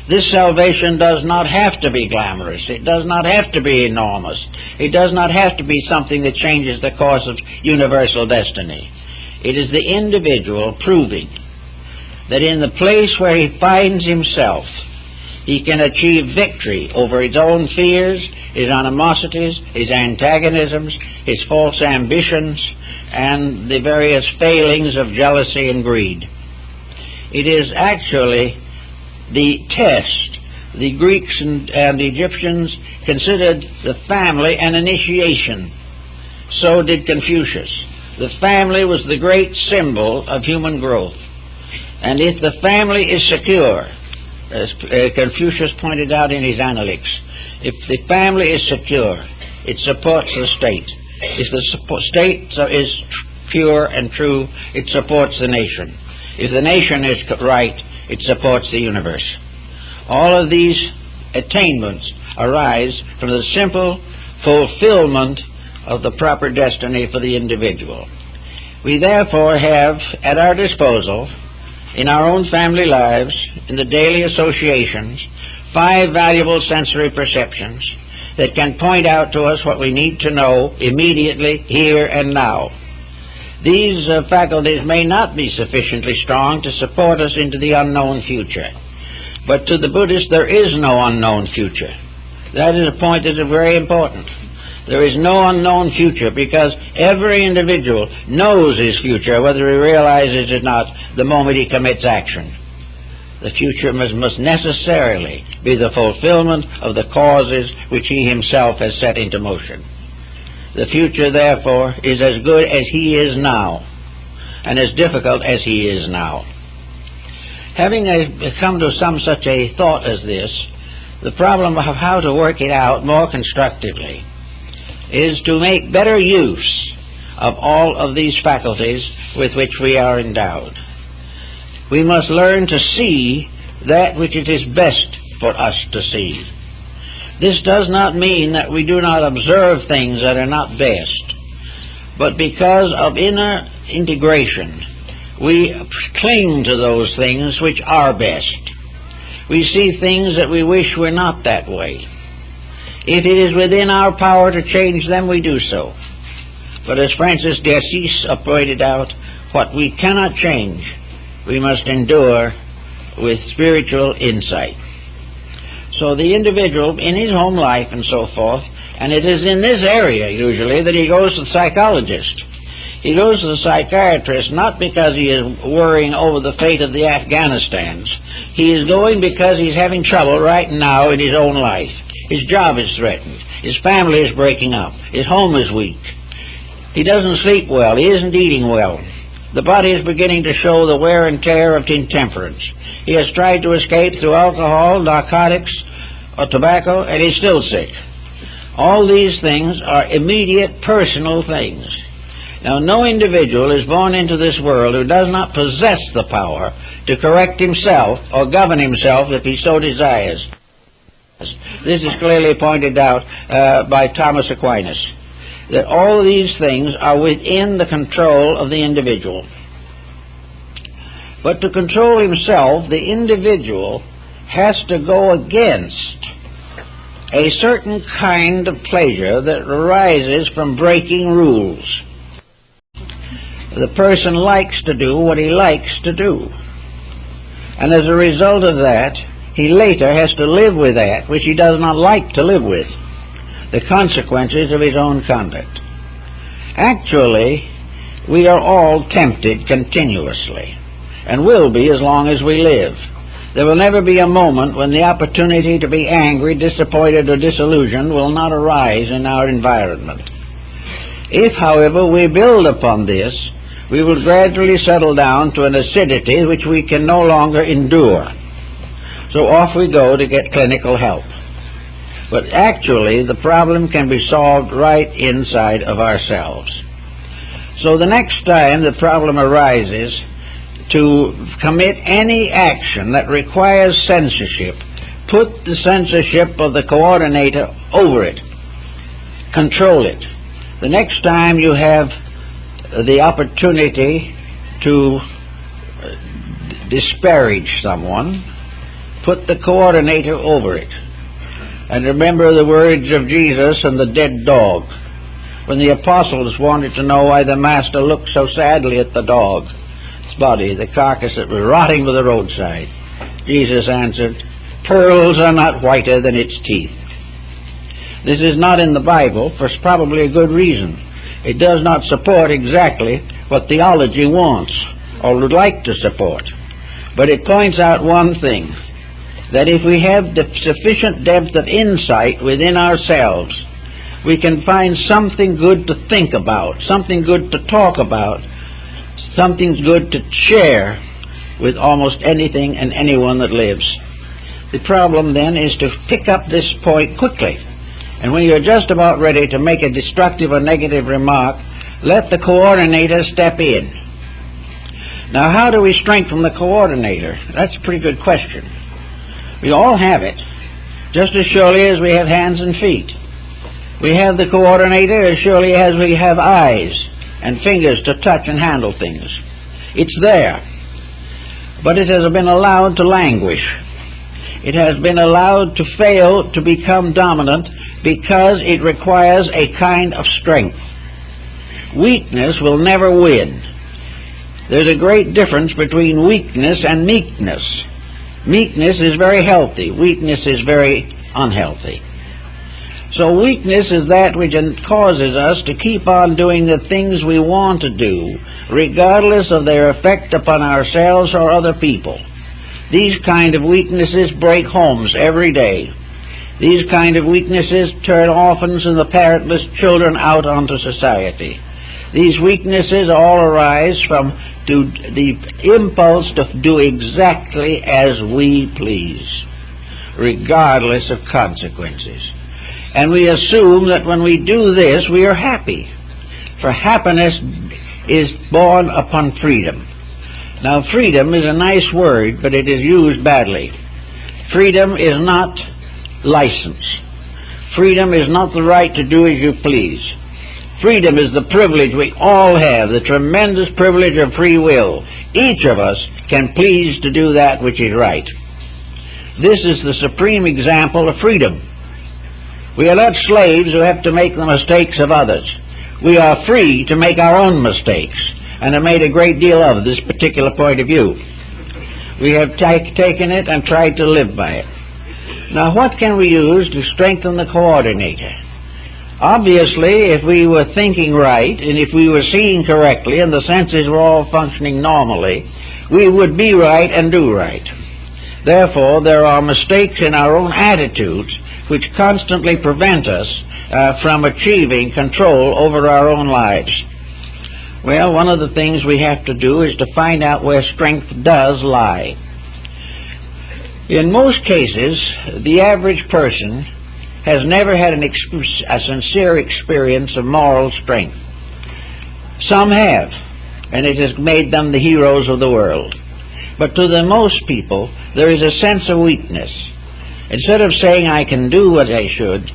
This salvation does not have to be glamorous. It does not have to be enormous. It does not have to be something that changes the course of universal destiny. It is the individual proving that in the place where he finds himself, he can achieve victory over his own fears, his animosities, his antagonisms, his false ambitions, and the various failings of jealousy and greed. It is actually the test. The Greeks and the Egyptians considered the family an initiation. So did Confucius. The family was the great symbol of human growth. And if the family is secure, as Confucius pointed out in his Analects, if the family is secure, it supports the state. If the state is pure and true, it supports the nation. If the nation is right, it supports the universe. All of these attainments arise from the simple fulfillment of the proper destiny for the individual. We therefore have at our disposal, in our own family lives, in the daily associations, 5 valuable sensory perceptions that can point out to us what we need to know immediately, here and now. These faculties may not be sufficiently strong to support us into the unknown future, But to the Buddhist, there is no unknown future. That is a point that is very important. There is no unknown future because every individual knows his future, whether he realizes it or not, the moment he commits action. The future must necessarily be the fulfillment of the causes which he himself has set into motion. The future, therefore, is as good as he is now, and as difficult as he is now. Having come to some such a thought as this, the problem of how to work it out more constructively is to make better use of all of these faculties with which we are endowed. We must learn to see that which it is best for us to see. This does not mean that we do not observe things that are not best, but because of inner integration, we cling to those things which are best. We see things that we wish were not that way. If it is within our power to change them, we do so. But as Francis de Assis pointed out, what we cannot change, we must endure with spiritual insight. So the individual, in his home life and so forth, and it is in this area usually that he goes to the psychologist. He goes to the psychiatrist not because he is worrying over the fate of the Afghanistans. He is going because he's having trouble right now in his own life. His job is threatened. His family is breaking up. His home is weak. He doesn't sleep well. He isn't eating well. The body is beginning to show the wear and tear of intemperance. He has tried to escape through alcohol, narcotics, or tobacco, and he's still sick. All these things are immediate personal things. Now, no individual is born into this world who does not possess the power to correct himself or govern himself if he so desires. This is clearly pointed out by Thomas Aquinas, that all these things are within the control of the individual. But to control himself, the individual has to go against a certain kind of pleasure that arises from breaking rules. The person likes to do what he likes to do. And as a result of that, he later has to live with that which he does not like to live with, the consequences of his own conduct. Actually, we are all tempted continuously, and will be as long as we live. There will never be a moment when the opportunity to be angry, disappointed, or disillusioned will not arise in our environment. If, however, we build upon this, we will gradually settle down to an acidity which we can no longer endure. So off we go to get clinical help. But actually, the problem can be solved right inside of ourselves. So the next time the problem arises to commit any action that requires censorship, put the censorship of the coordinator over it. Control it. The next time you have the opportunity to disparage someone, put the coordinator over it. And remember the words of Jesus and the dead dog. When the apostles wanted to know why the master looked so sadly at the dog's body, the carcass that was rotting by the roadside, Jesus answered, "Pearls are not whiter than its teeth." This is not in the Bible for probably a good reason. It does not support exactly what theology wants or would like to support. But it points out one thing, that if we have the sufficient depth of insight within ourselves, we can find something good to think about, something good to talk about, something good to share with almost anything and anyone that lives. The problem then is to pick up this point quickly. And when you're just about ready to make a destructive or negative remark, let the coordinator step in. Now, how do we strengthen the coordinator? That's a pretty good question. We all have it, just as surely as we have hands and feet. We have the coordinator as surely as we have eyes and fingers to touch and handle things. It's there, but it has been allowed to languish. It has been allowed to fail to become dominant because it requires a kind of strength. Weakness will never win. There's a great difference between weakness and meekness. Meekness is very healthy. Weakness is very unhealthy. So weakness is that which causes us to keep on doing the things we want to do, regardless of their effect upon ourselves or other people. These kind of weaknesses break homes every day. These kind of weaknesses turn orphans and the parentless children out onto society. These weaknesses all arise from the impulse to do exactly as we please, regardless of consequences. And we assume that when we do this, we are happy. For happiness is born upon freedom. Now, freedom is a nice word, but it is used badly. Freedom is not license. Freedom is not the right to do as you please. Freedom is the privilege we all have, the tremendous privilege of free will. Each of us can please to do that which is right. This is the supreme example of freedom. We are not slaves who have to make the mistakes of others. We are free to make our own mistakes, and have made a great deal of this particular point of view. We have taken it and tried to live by it. Now, what can we use to strengthen the coordinator? Obviously, if we were thinking right, and if we were seeing correctly, and the senses were all functioning normally, we would be right and do right. Therefore, there are mistakes in our own attitudes which constantly prevent us from achieving control over our own lives. Well, one of the things we have to do is to find out where strength does lie. In most cases, the average person has never had a sincere experience of moral strength. Some have, and it has made them the heroes of the world. But to the most people, there is a sense of weakness. Instead of saying, I can do what I should,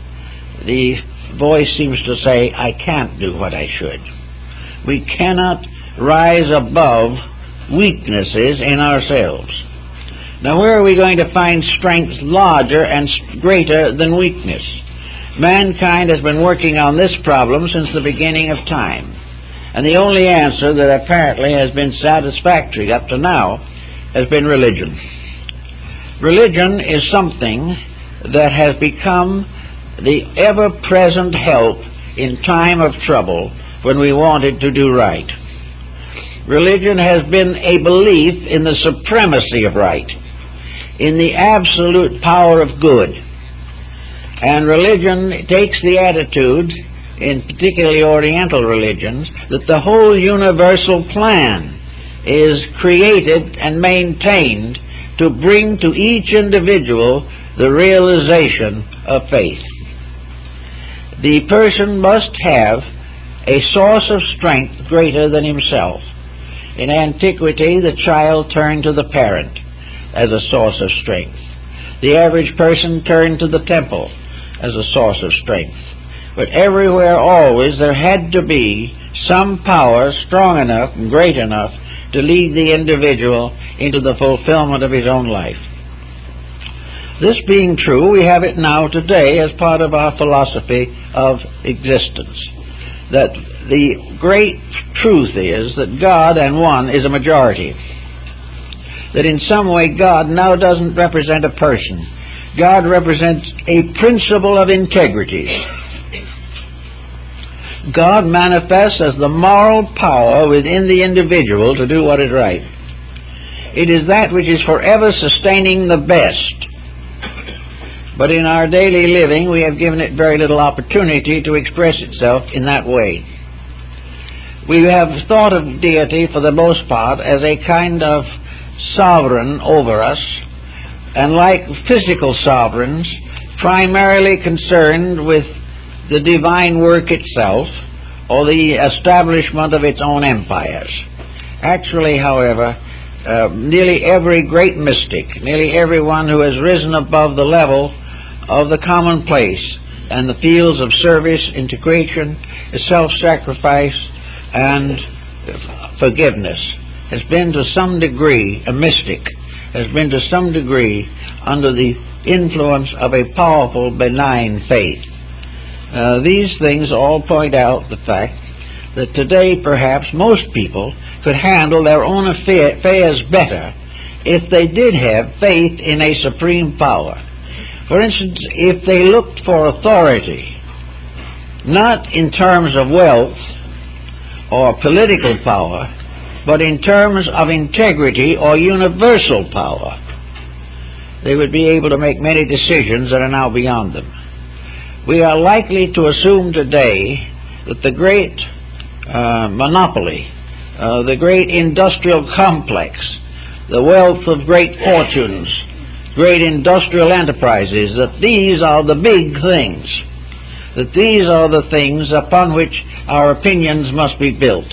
the voice seems to say, I can't do what I should. We cannot rise above weaknesses in ourselves. Now, where are we going to find strength larger and greater than weakness? Mankind has been working on this problem since the beginning of time. And the only answer that apparently has been satisfactory up to now has been religion. Religion is something that has become the ever-present help in time of trouble when we wanted to do right. Religion has been a belief in the supremacy of right, in the absolute power of good. And religion takes the attitude, in particularly Oriental religions, that the whole universal plan is created and maintained to bring to each individual the realization of faith. The person must have a source of strength greater than himself. In antiquity, the child turned to the parent as a source of strength. The average person turned to the temple as a source of strength. But everywhere, always, there had to be some power strong enough and great enough to lead the individual into the fulfillment of his own life. This being true, we have it now today as part of our philosophy of existence. That the great truth is that God and one is a majority. That in some way God now doesn't represent a person. God represents a principle of integrity. God manifests as the moral power within the individual to do what is right. It is that which is forever sustaining the best. But in our daily living, we have given it very little opportunity to express itself in that way. We have thought of deity, for the most part, as a kind of sovereign over us, and like physical sovereigns, primarily concerned with the divine work itself, or the establishment of its own empires. Actually, however, nearly every great mystic, nearly everyone who has risen above the level of the commonplace and the fields of service, integration, self-sacrifice, and forgiveness, has been to some degree, a mystic, has been to some degree under the influence of a powerful, benign faith. These things all point out the fact that today perhaps most people could handle their own affairs better if they did have faith in a supreme power. For instance, if they looked for authority, not in terms of wealth or political power, but in terms of integrity or universal power, they would be able to make many decisions that are now beyond them. We are likely to assume today that the great monopoly, the great industrial complex, the wealth of great fortunes, great industrial enterprises, that these are the big things, that these are the things upon which our opinions must be built.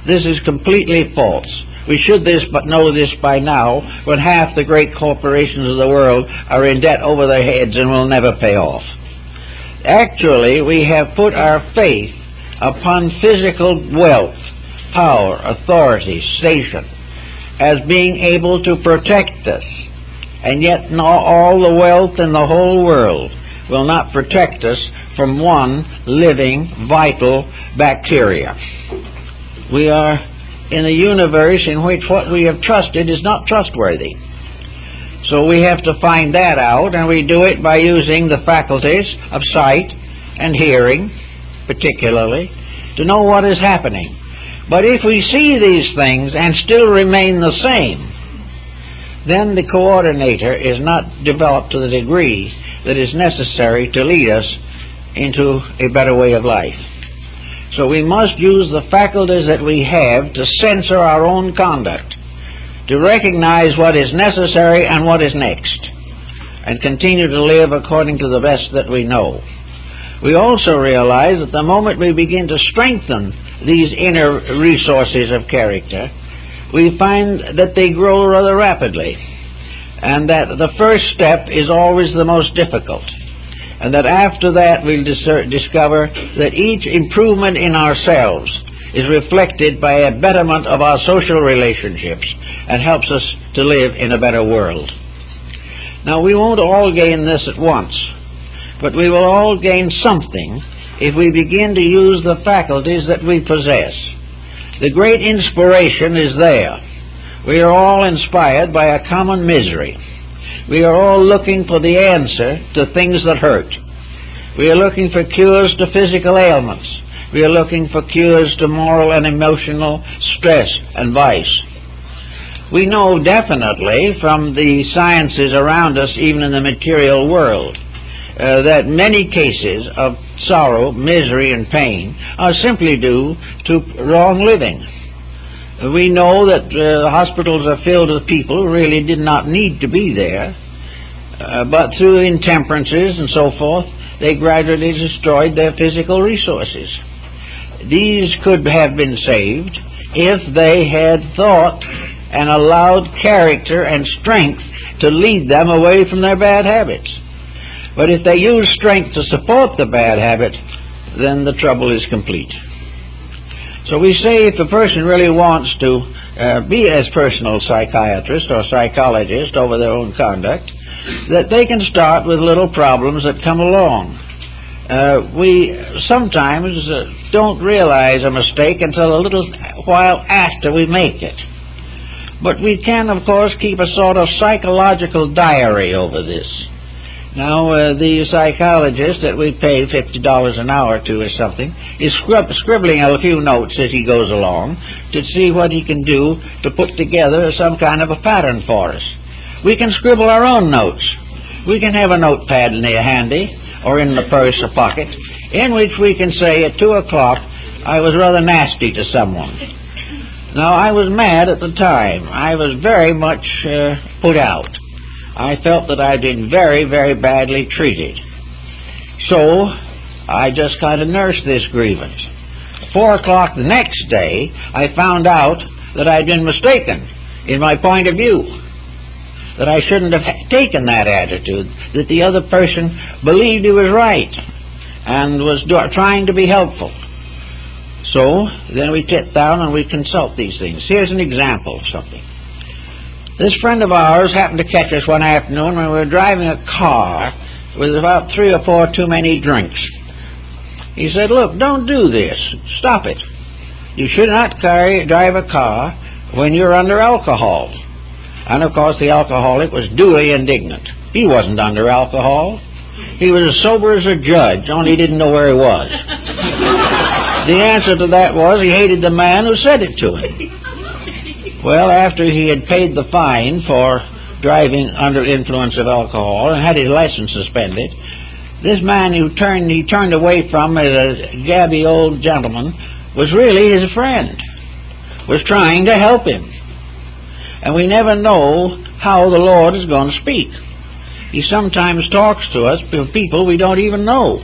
This is completely false. We should know this by now, when half the great corporations of the world are in debt over their heads and will never pay off. Actually, we have put our faith upon physical wealth, power, authority, station, as being able to protect us. And yet all the wealth in the whole world will not protect us from one living, vital bacteria. We are in a universe in which what we have trusted is not trustworthy. So we have to find that out, and we do it by using the faculties of sight and hearing, particularly, to know what is happening. But if we see these things and still remain the same, then the coordinator is not developed to the degree that is necessary to lead us into a better way of life. So we must use the faculties that we have to censor our own conduct, to recognize what is necessary and what is next, and continue to live according to the best that we know. We also realize that the moment we begin to strengthen these inner resources of character, we find that they grow rather rapidly, and that the first step is always the most difficult, and that after that we'll discover that each improvement in ourselves is reflected by a betterment of our social relationships and helps us to live in a better world. Now, we won't all gain this at once, but we will all gain something if we begin to use the faculties that we possess. The great inspiration is there. We are all inspired by a common misery. We are all looking for the answer to things that hurt. We are looking for cures to physical ailments. We are looking for cures to moral and emotional stress and vice. We know definitely from the sciences around us, even in the material world, that many cases of sorrow, misery, and pain are simply due to wrong living. We know that hospitals are filled with people who really did not need to be there, but through intemperances and so forth, they gradually destroyed their physical resources. These could have been saved if they had thought and allowed character and strength to lead them away from their bad habits. But if they use strength to support the bad habit, then the trouble is complete. So we say if a person really wants to be as personal psychiatrist or psychologist over their own conduct, that they can start with little problems that come along. We sometimes don't realize a mistake until a little while after we make it. But we can, of course, keep a sort of psychological diary over this. Now, the psychologist that we pay $50 an hour to or something is scribbling a few notes as he goes along to see what he can do to put together some kind of a pattern for us. We can scribble our own notes. We can have a notepad near handy or in the purse or pocket in which we can say at 2 o'clock, I was rather nasty to someone. Now, I was mad at the time. I was very much put out. I felt that I'd been very, very badly treated. So I just kind of nursed this grievance. 4 o'clock the next day, I found out that I'd been mistaken in my point of view, that I shouldn't have taken that attitude, that the other person believed he was right and was trying to be helpful. So then we sit down and we consult these things. Here's an example of something. This friend of ours happened to catch us one afternoon when we were driving a car with about 3 or 4 too many drinks. He said, look, don't do this. Stop it. You should not drive a car when you're under alcohol. And of course the alcoholic was duly indignant. He wasn't under alcohol. He was as sober as a judge, only he didn't know where he was. The answer to that was he hated the man who said it to him. Well, after he had paid the fine for driving under influence of alcohol and had his license suspended, this man he turned away from as a gabby old gentleman was really his friend, was trying to help him. And we never know how the Lord is going to speak. He sometimes talks to us, to people we don't even know.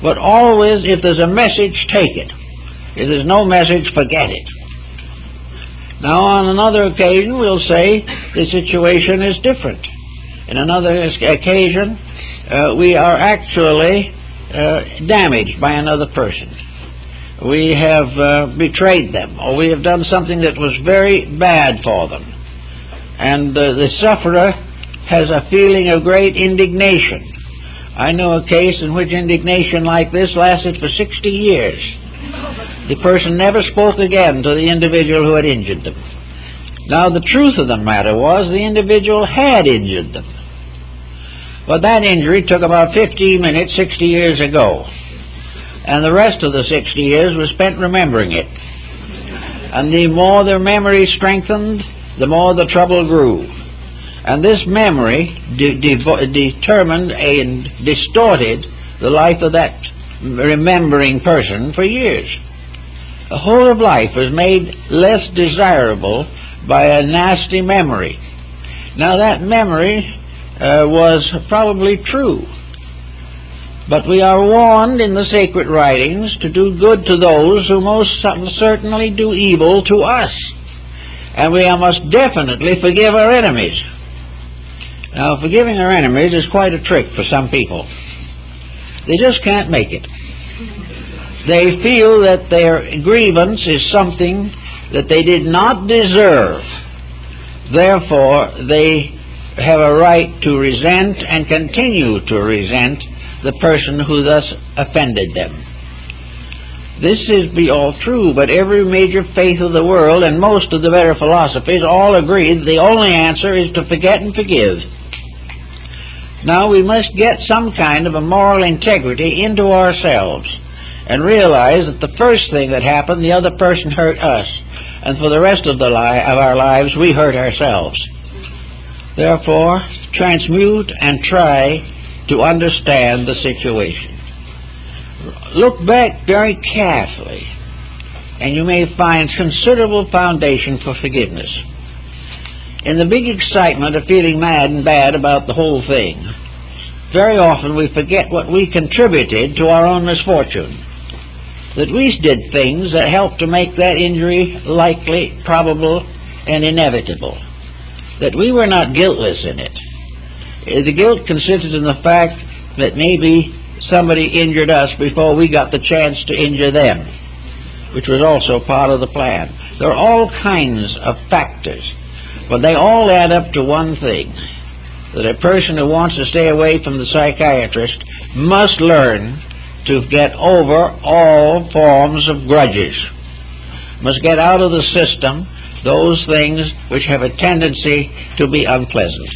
But always, if there's a message, take it. If there's no message, forget it. Now, on another occasion, we'll say the situation is different. In another occasion, we are actually damaged by another person. We have betrayed them, or we have done something that was very bad for them. And the sufferer has a feeling of great indignation. I know a case in which indignation like this lasted for 60 years. The person never spoke again to the individual who had injured them. Now, the truth of the matter was the individual had injured them. But that injury took about 15 minutes 60 years ago. And the rest of the 60 years was spent remembering it. And the more their memory strengthened, the more the trouble grew. And this memory determined and distorted the life of that remembering person for years. The whole of life was made less desirable by a nasty memory. Now, that memory was probably true. But we are warned in the sacred writings to do good to those who most certainly do evil to us. And we must definitely forgive our enemies. Now, forgiving our enemies is quite a trick for some people. They just can't make it. They feel that their grievance is something that they did not deserve. Therefore, they have a right to resent and continue to resent the person who thus offended them. This is all true, but every major faith of the world and most of the better philosophies all agree that the only answer is to forget and forgive. Now, we must get some kind of a moral integrity into ourselves and realize that the first thing that happened, the other person hurt us, and for the rest of our lives, we hurt ourselves. Therefore, transmute and try to understand the situation. Look back very carefully, and you may find considerable foundation for forgiveness. In the big excitement of feeling mad and bad about the whole thing, very often we forget what we contributed to our own misfortune. That we did things that helped to make that injury likely, probable, and inevitable. That we were not guiltless in it. The guilt consisted in the fact that maybe somebody injured us before we got the chance to injure them, which was also part of the plan. There are all kinds of factors, but they all add up to one thing, that a person who wants to stay away from the psychiatrist must learn to get over all forms of grudges, must get out of the system those things which have a tendency to be unpleasant.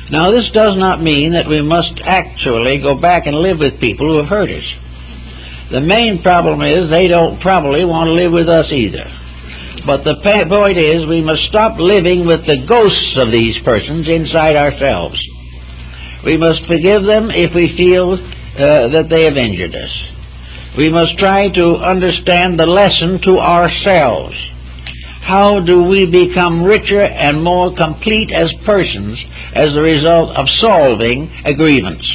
Now, this does not mean that we must actually go back and live with people who have hurt us. The main problem is they don't probably want to live with us either. But the point is we must stop living with the ghosts of these persons inside ourselves. We must forgive them if we feel that they have injured us. We must try to understand the lesson to ourselves. How do we become richer and more complete as persons as a result of solving a grievance?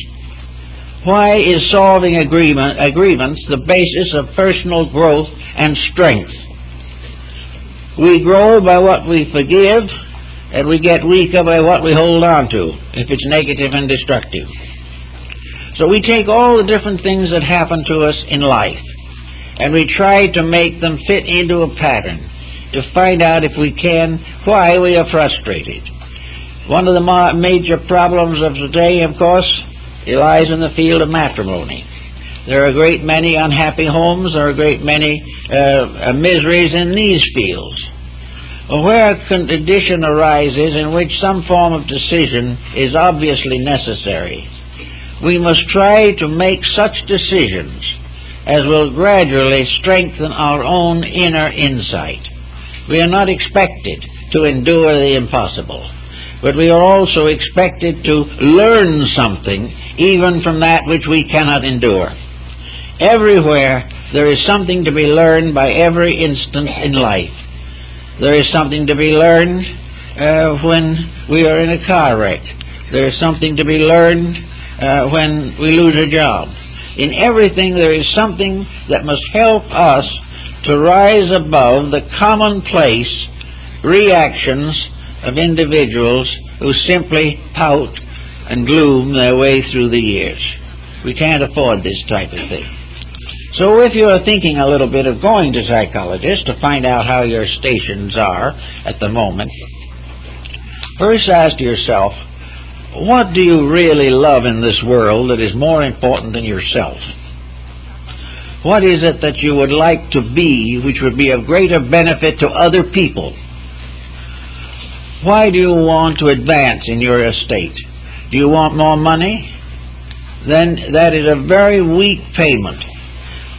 Why is solving a grievance the basis of personal growth and strength? We grow by what we forgive, and we get weaker by what we hold on to, if it's negative and destructive. So we take all the different things that happen to us in life, and we try to make them fit into a pattern, to find out, if we can, why we are frustrated. One of the major problems of today, of course, lies in the field of matrimony. There are a great many unhappy homes. There are a great many miseries in these fields. where a condition arises in which some form of decision is obviously necessary, we must try to make such decisions as will gradually strengthen our own inner insight. We are not expected to endure the impossible, but we are also expected to learn something even from that which we cannot endure. Everywhere there is something to be learned by every instance in life. There is something to be learned when we are in a car wreck. There is something to be learned when we lose a job. In everything there is something that must help us to rise above the commonplace reactions of individuals who simply pout and gloom their way through the years. We can't afford this type of thing. So if you are thinking a little bit of going to psychologists to find out how your stations are at the moment, first ask yourself, what do you really love in this world that is more important than yourself? What is it that you would like to be which would be of greater benefit to other people? Why do you want to advance in your estate? Do you want more money? Then that is a very weak payment.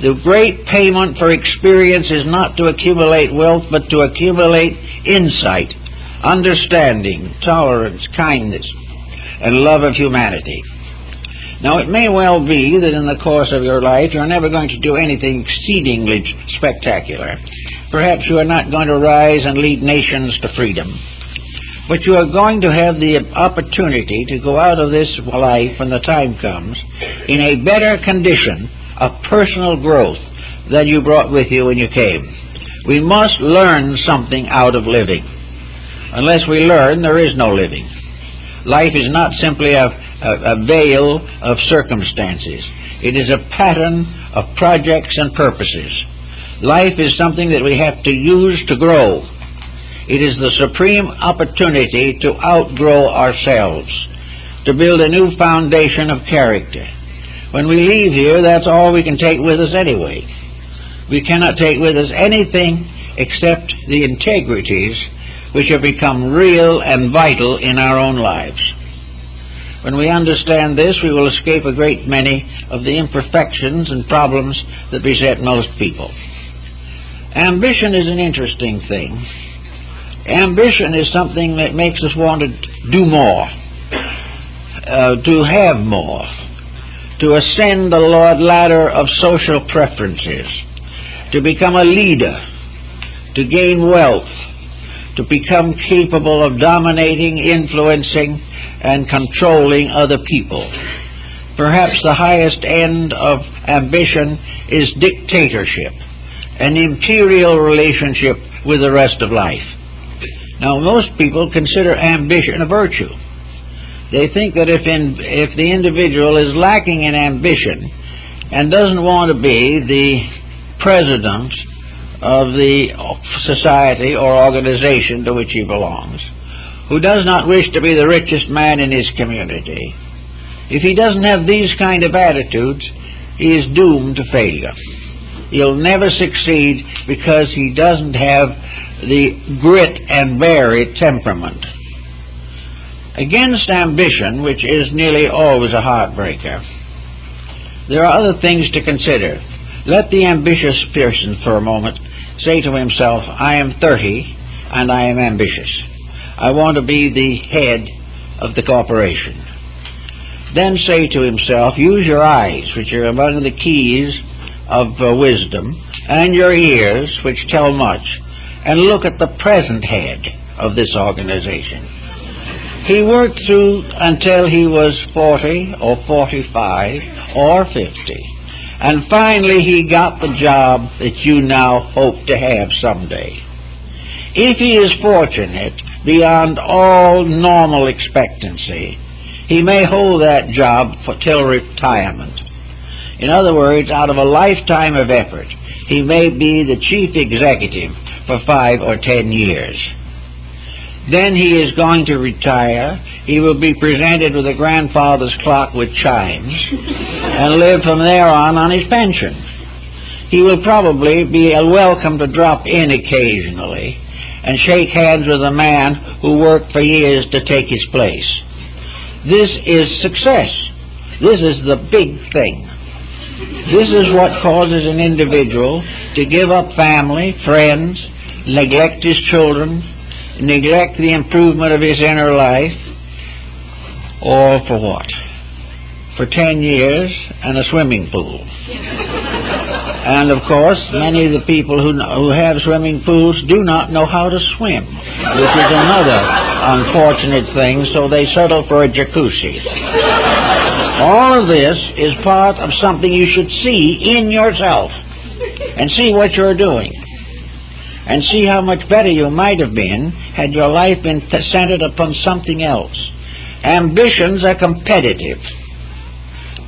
The great payment for experience is not to accumulate wealth, but to accumulate insight, understanding, tolerance, kindness, and love of humanity. Now, it may well be that in the course of your life you're never going to do anything exceedingly spectacular. Perhaps you are not going to rise and lead nations to freedom. But you are going to have the opportunity to go out of this life when the time comes in a better condition of personal growth than you brought with you when you came. We must learn something out of living. Unless we learn, there is no living. Life is not simply a veil of circumstances. It is a pattern of projects and purposes. Life is something that we have to use to grow. It is the supreme opportunity to outgrow ourselves, to build a new foundation of character. When we leave here, that's all we can take with us anyway. We cannot take with us anything except the integrities which have become real and vital in our own lives. When we understand this, we will escape a great many of the imperfections and problems that beset most people. Ambition is an interesting thing. Ambition is something that makes us want to do more, to have more, to ascend the ladder of social preferences, to become a leader, to gain wealth, to become capable of dominating, influencing, and controlling other people. Perhaps the highest end of ambition is dictatorship, an imperial relationship with the rest of life. Now, most people consider ambition a virtue. They think that if the individual is lacking in ambition and doesn't want to be the president of the society or organization to which he belongs, who does not wish to be the richest man in his community, if he doesn't have these kind of attitudes, he is doomed to failure. He'll never succeed because he doesn't have the grit and bear it temperament. Against ambition, which is nearly always a heartbreaker, there are other things to consider. Let the ambitious person for a moment say to himself, I am 30 and I am ambitious. I want to be the head of the corporation. Then say to himself, use your eyes, which are among the keys of wisdom, and your ears, which tell much, and look at the present head of this organization. He worked through until he was 40 or 45 or 50. And finally he got the job that you now hope to have someday. If he is fortunate beyond all normal expectancy, he may hold that job till retirement. In other words, out of a lifetime of effort, he may be the chief executive for 5 or 10 years. Then he is going to retire. He will be presented with a grandfather's clock with chimes and live from there on his pension. He will probably be welcome to drop in occasionally, and shake hands with a man who worked for years to take his place. This is success. This is the big thing. This is what causes an individual to give up family, friends, neglect his children, neglect the improvement of his inner life, all for what? For 10 years and a swimming pool. And of course, many of the people who have swimming pools do not know how to swim, which is another unfortunate thing, so they settle for a jacuzzi. All of this is part of something you should see in yourself, and see what you're doing, and see how much better you might have been had your life been centered upon something else. Ambitions are competitive,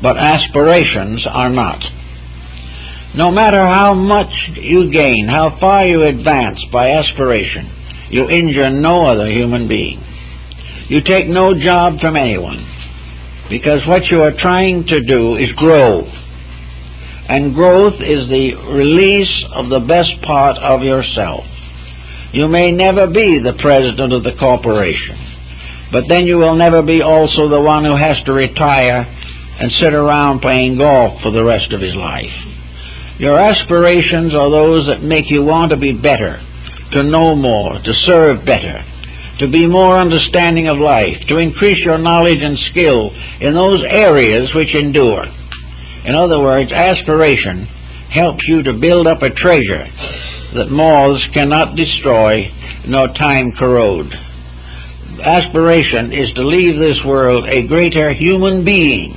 but aspirations are not. No matter how much you gain, how far you advance by aspiration, you injure no other human being. You take no job from anyone, because what you are trying to do is grow. And growth is the release of the best part of yourself. You may never be the president of the corporation, but then you will never be also the one who has to retire and sit around playing golf for the rest of his life. Your aspirations are those that make you want to be better, to know more, to serve better, to be more understanding of life, to increase your knowledge and skill in those areas which endure. In other words, aspiration helps you to build up a treasure that moths cannot destroy nor time corrode. Aspiration is to leave this world a greater human being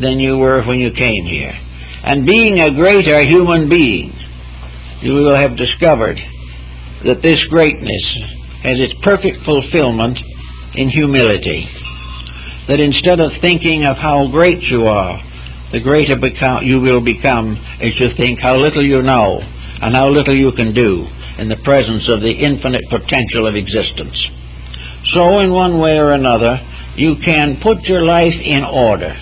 than you were when you came here. And being a greater human being, you will have discovered that this greatness has its perfect fulfillment in humility. That instead of thinking of how great you are, the greater you will become as you think how little you know and how little you can do in the presence of the infinite potential of existence. So in one way or another, you can put your life in order.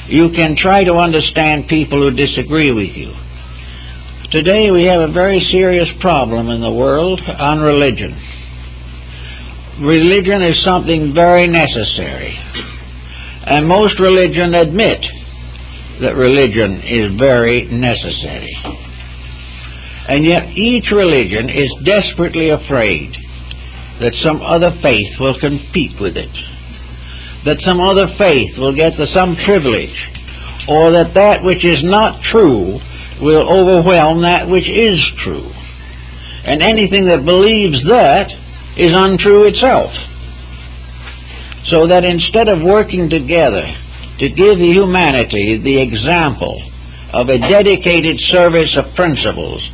You can try to understand people who disagree with you. Today we have a very serious problem in the world on religion. Religion is something very necessary. And most religions admit that religion is very necessary. And yet each religion is desperately afraid that some other faith will compete with it, that some other faith will get some privilege, or that that which is not true will overwhelm that which is true. And anything that believes that is untrue itself. So that instead of working together to give the humanity the example of a dedicated service of principles,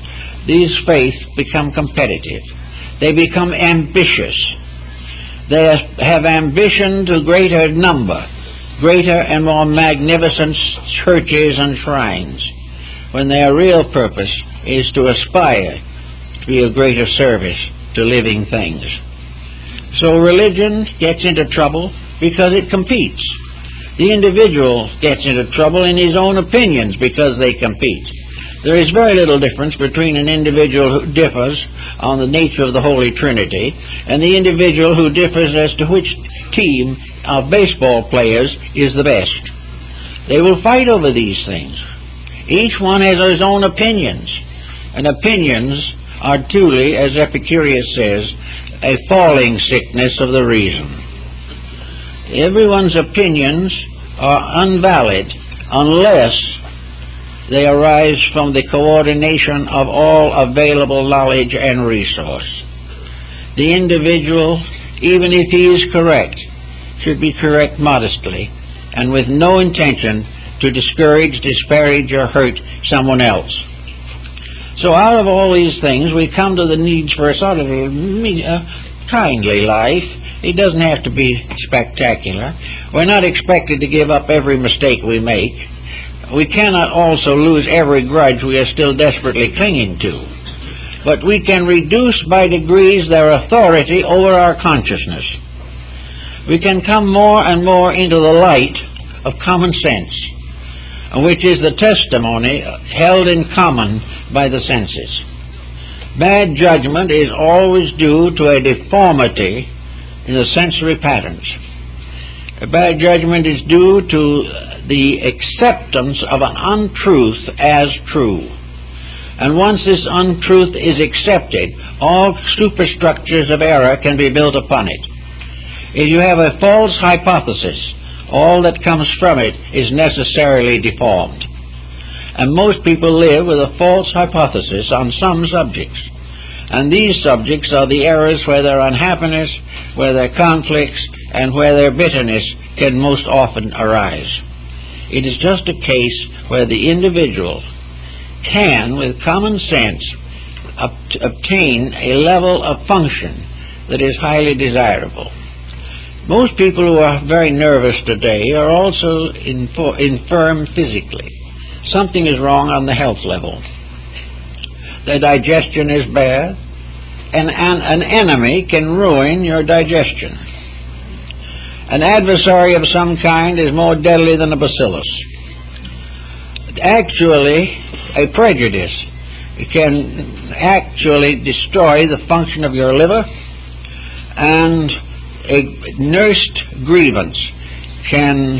these faiths become competitive. They become ambitious. They have ambition to greater number, greater and more magnificent churches and shrines, when their real purpose is to aspire to be of greater service to living things. So religion gets into trouble because it competes. The individual gets into trouble in his own opinions because they compete. There is very little difference between an individual who differs on the nature of the Holy Trinity and the individual who differs as to which team of baseball players is the best. They will fight over these things. Each one has his own opinions, and opinions are truly, as Epicurus says, a falling sickness of the reason. Everyone's opinions are invalid unless they arise from the coordination of all available knowledge and resource. The individual, even if he is correct, should be correct modestly and with no intention to discourage, disparage, or hurt someone else. So out of all these things, we come to the needs for a sort of a kindly life. It doesn't have to be spectacular. We're not expected to give up every mistake we make. We cannot also lose every grudge we are still desperately clinging to. But we can reduce by degrees their authority over our consciousness. We can come more and more into the light of common sense, which is the testimony held in common by the senses. Bad judgment is always due to a deformity in the sensory patterns. A bad judgment is due to the acceptance of an untruth as true. And once this untruth is accepted, all superstructures of error can be built upon it. If you have a false hypothesis, all that comes from it is necessarily deformed. And most people live with a false hypothesis on some subjects. And these subjects are the areas where their unhappiness, where their conflicts, and where their bitterness can most often arise. It is just a case where the individual can, with common sense, obtain a level of function that is highly desirable. Most people who are very nervous today are also infirm physically. Something is wrong on the health level. Their digestion is bad, and an enemy can ruin your digestion. An adversary of some kind is more deadly than a bacillus. Actually, a prejudice can actually destroy the function of your liver, and a nursed grievance can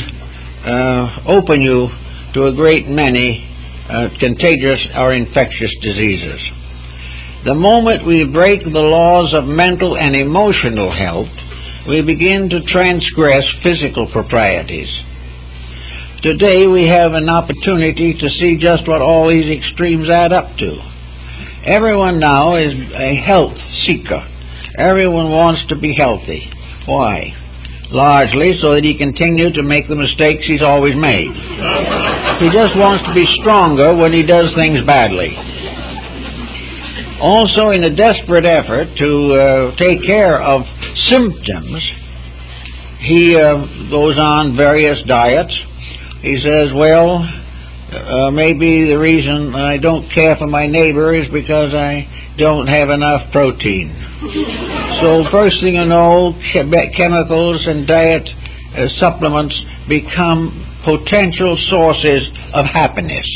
open you to a great many contagious or infectious diseases. The moment we break the laws of mental and emotional health, we begin to transgress physical proprieties. Today we have an opportunity to see just what all these extremes add up to. Everyone now is a health seeker. Everyone wants to be healthy. Why? Largely so that he continue to make the mistakes he's always made. He just wants to be stronger when he does things badly. Also, in a desperate effort to take care of symptoms, he goes on various diets. He says, well, maybe the reason I don't care for my neighbor is because I don't have enough protein. So first thing you know, chemicals and diet supplements become potential sources of happiness.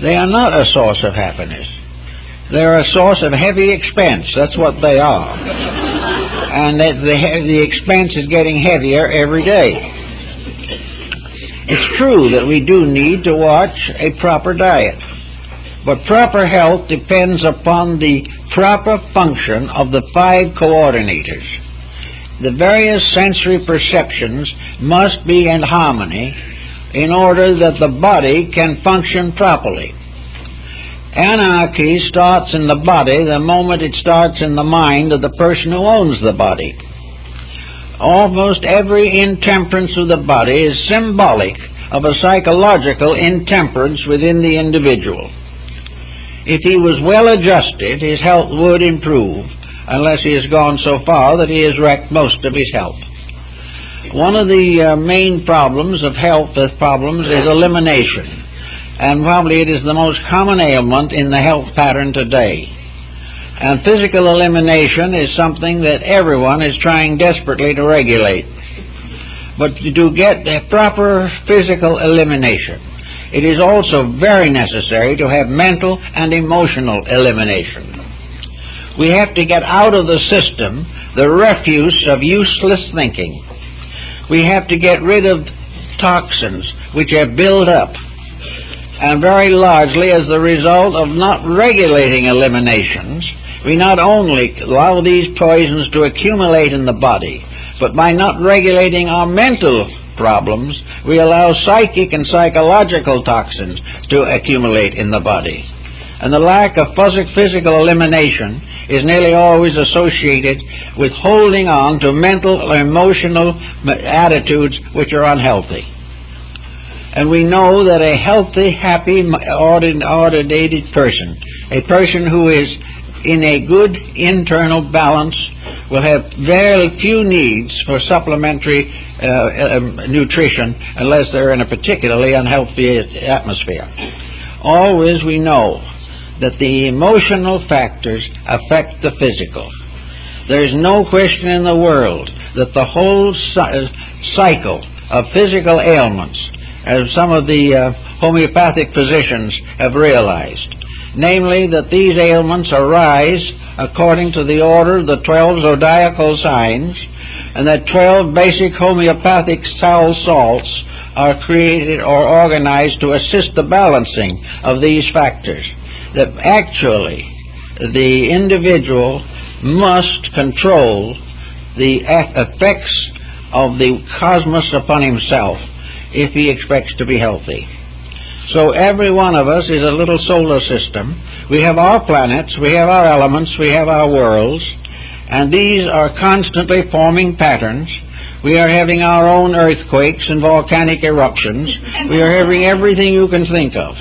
They are not a source of happiness. They're a source of heavy expense. That's what they are. And the expense is getting heavier every day. It's true that we do need to watch a proper diet. But proper health depends upon the proper function of the 5 coordinators. The various sensory perceptions must be in harmony in order that the body can function properly. Anarchy starts in the body the moment it starts in the mind of the person who owns the body. Almost every intemperance of the body is symbolic of a psychological intemperance within the individual. If he was well adjusted, his health would improve, unless he has gone so far that he has wrecked most of his health. One of the main problems of health problems is elimination. And probably it is the most common ailment in the health pattern today. And physical elimination is something that everyone is trying desperately to regulate. But to get a proper physical elimination, it is also very necessary to have mental and emotional elimination. We have to get out of the system the refuse of useless thinking. We have to get rid of toxins which have built up, and very largely as the result of not regulating eliminations, we not only allow these poisons to accumulate in the body, but by not regulating our mental problems, we allow psychic and psychological toxins to accumulate in the body. And the lack of physical elimination is nearly always associated with holding on to mental or emotional attitudes which are unhealthy. And we know that a healthy, happy, ordinated person, a person who is in a good internal balance, will have very few needs for supplementary nutrition unless they're in a particularly unhealthy atmosphere. Always we know that the emotional factors affect the physical. There is no question in the world that the whole cycle of physical ailments, as some of the homeopathic physicians have realized, namely that these ailments arise according to the order of the 12 zodiacal signs, and that 12 basic homeopathic salts are created or organized to assist the balancing of these factors. That actually the individual must control the effects of the cosmos upon himself if he expects to be healthy. So every one of us is a little solar system. We have our planets, we have our elements, we have our worlds, and these are constantly forming patterns. We are having our own earthquakes and volcanic eruptions. We are having everything you can think of.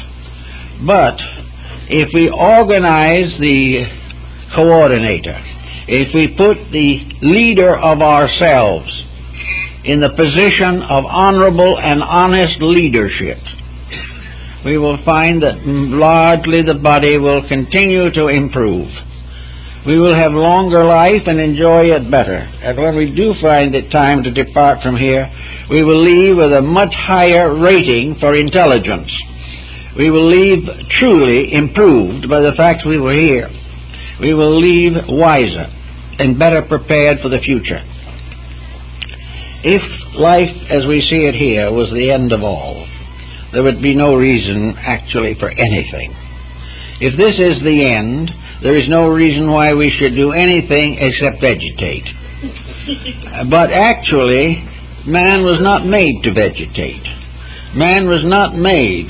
But if we organize the coordinator, if we put the leader of ourselves in the position of honorable and honest leadership, we will find that largely the body will continue to improve. We will have longer life and enjoy it better. And when we do find it time to depart from here, we will leave with a much higher rating for intelligence. We will leave truly improved by the fact we were here. We will leave wiser and better prepared for the future. If life as we see it here was the end of all, there would be no reason actually for anything. If this is the end, there is no reason why we should do anything except vegetate. But actually, man was not made to vegetate. Man was not made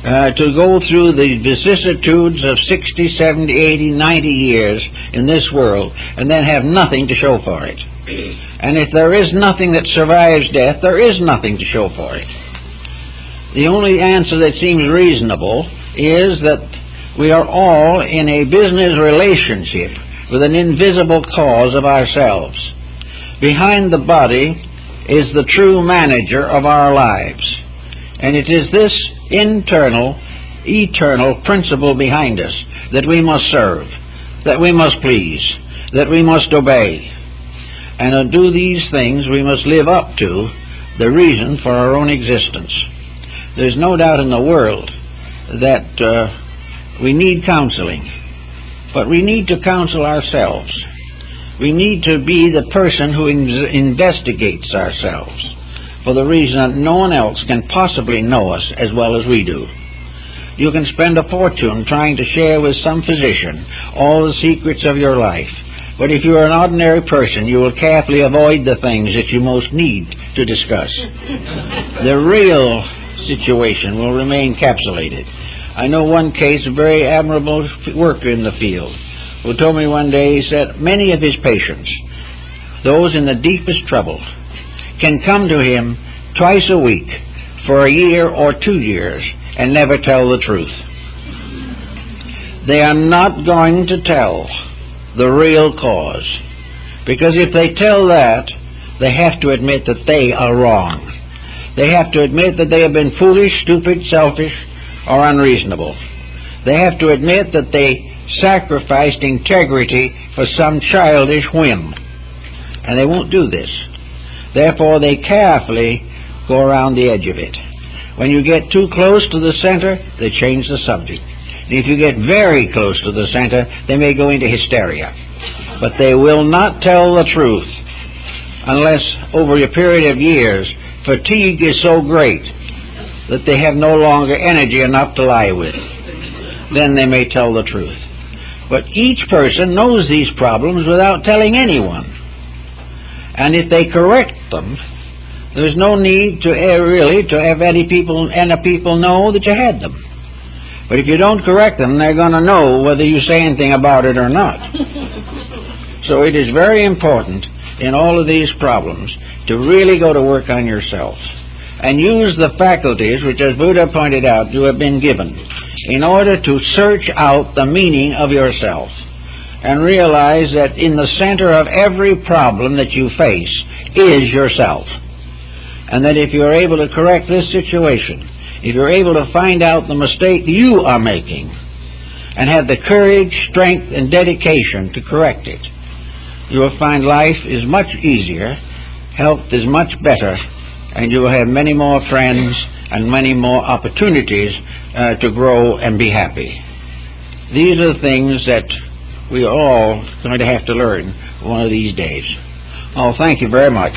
to go through the vicissitudes of 60, 70, 80, 90 years in this world and then have nothing to show for it. And if there is nothing that survives death, there is nothing to show for it. The only answer that seems reasonable is that we are all in a business relationship with an invisible cause of ourselves. Behind the body is the true manager of our lives. And it is this internal, eternal principle behind us that we must serve, that we must please, that we must obey. And to do these things, we must live up to the reason for our own existence. There's no doubt in the world that we need counseling, but we need to counsel ourselves. We need to be the person who investigates ourselves, for the reason that no one else can possibly know us as well as we do. You can spend a fortune trying to share with some physician all the secrets of your life, but if you are an ordinary person, you will carefully avoid the things that you most need to discuss. The real situation will remain capsulated. I know one case, a very admirable worker in the field, who told me one day, he said, many of his patients, those in the deepest trouble, can come to him twice a week for a year or 2 years and never tell the truth. They are not going to tell the real cause, because if they tell that, they have to admit that they are wrong. They have to admit that they have been foolish, stupid, selfish, or unreasonable. They have to admit that they sacrificed integrity for some childish whim. And they won't do this. Therefore, they carefully go around the edge of it. When you get too close to the center, they change the subject. And if you get very close to the center, they may go into hysteria. But they will not tell the truth unless, over a period of years, fatigue is so great that they have no longer energy enough to lie with. Then they may tell the truth. But each person knows these problems without telling anyone. And if they correct them, there's no need to really to have any people know that you had them. But if you don't correct them, they're going to know whether you say anything about it or not. So it is very important in all of these problems to really go to work on yourself and use the faculties which, as Buddha pointed out, you have been given in order to search out the meaning of yourself and realize that in the center of every problem that you face is yourself. And that if you're able to correct this situation, if you're able to find out the mistake you are making and have the courage, strength, and dedication to correct it, you will find life is much easier, health is much better, and you will have many more friends and many more opportunities to grow and be happy. These are the things that we all going to have to learn one of these days. Oh, thank you very much.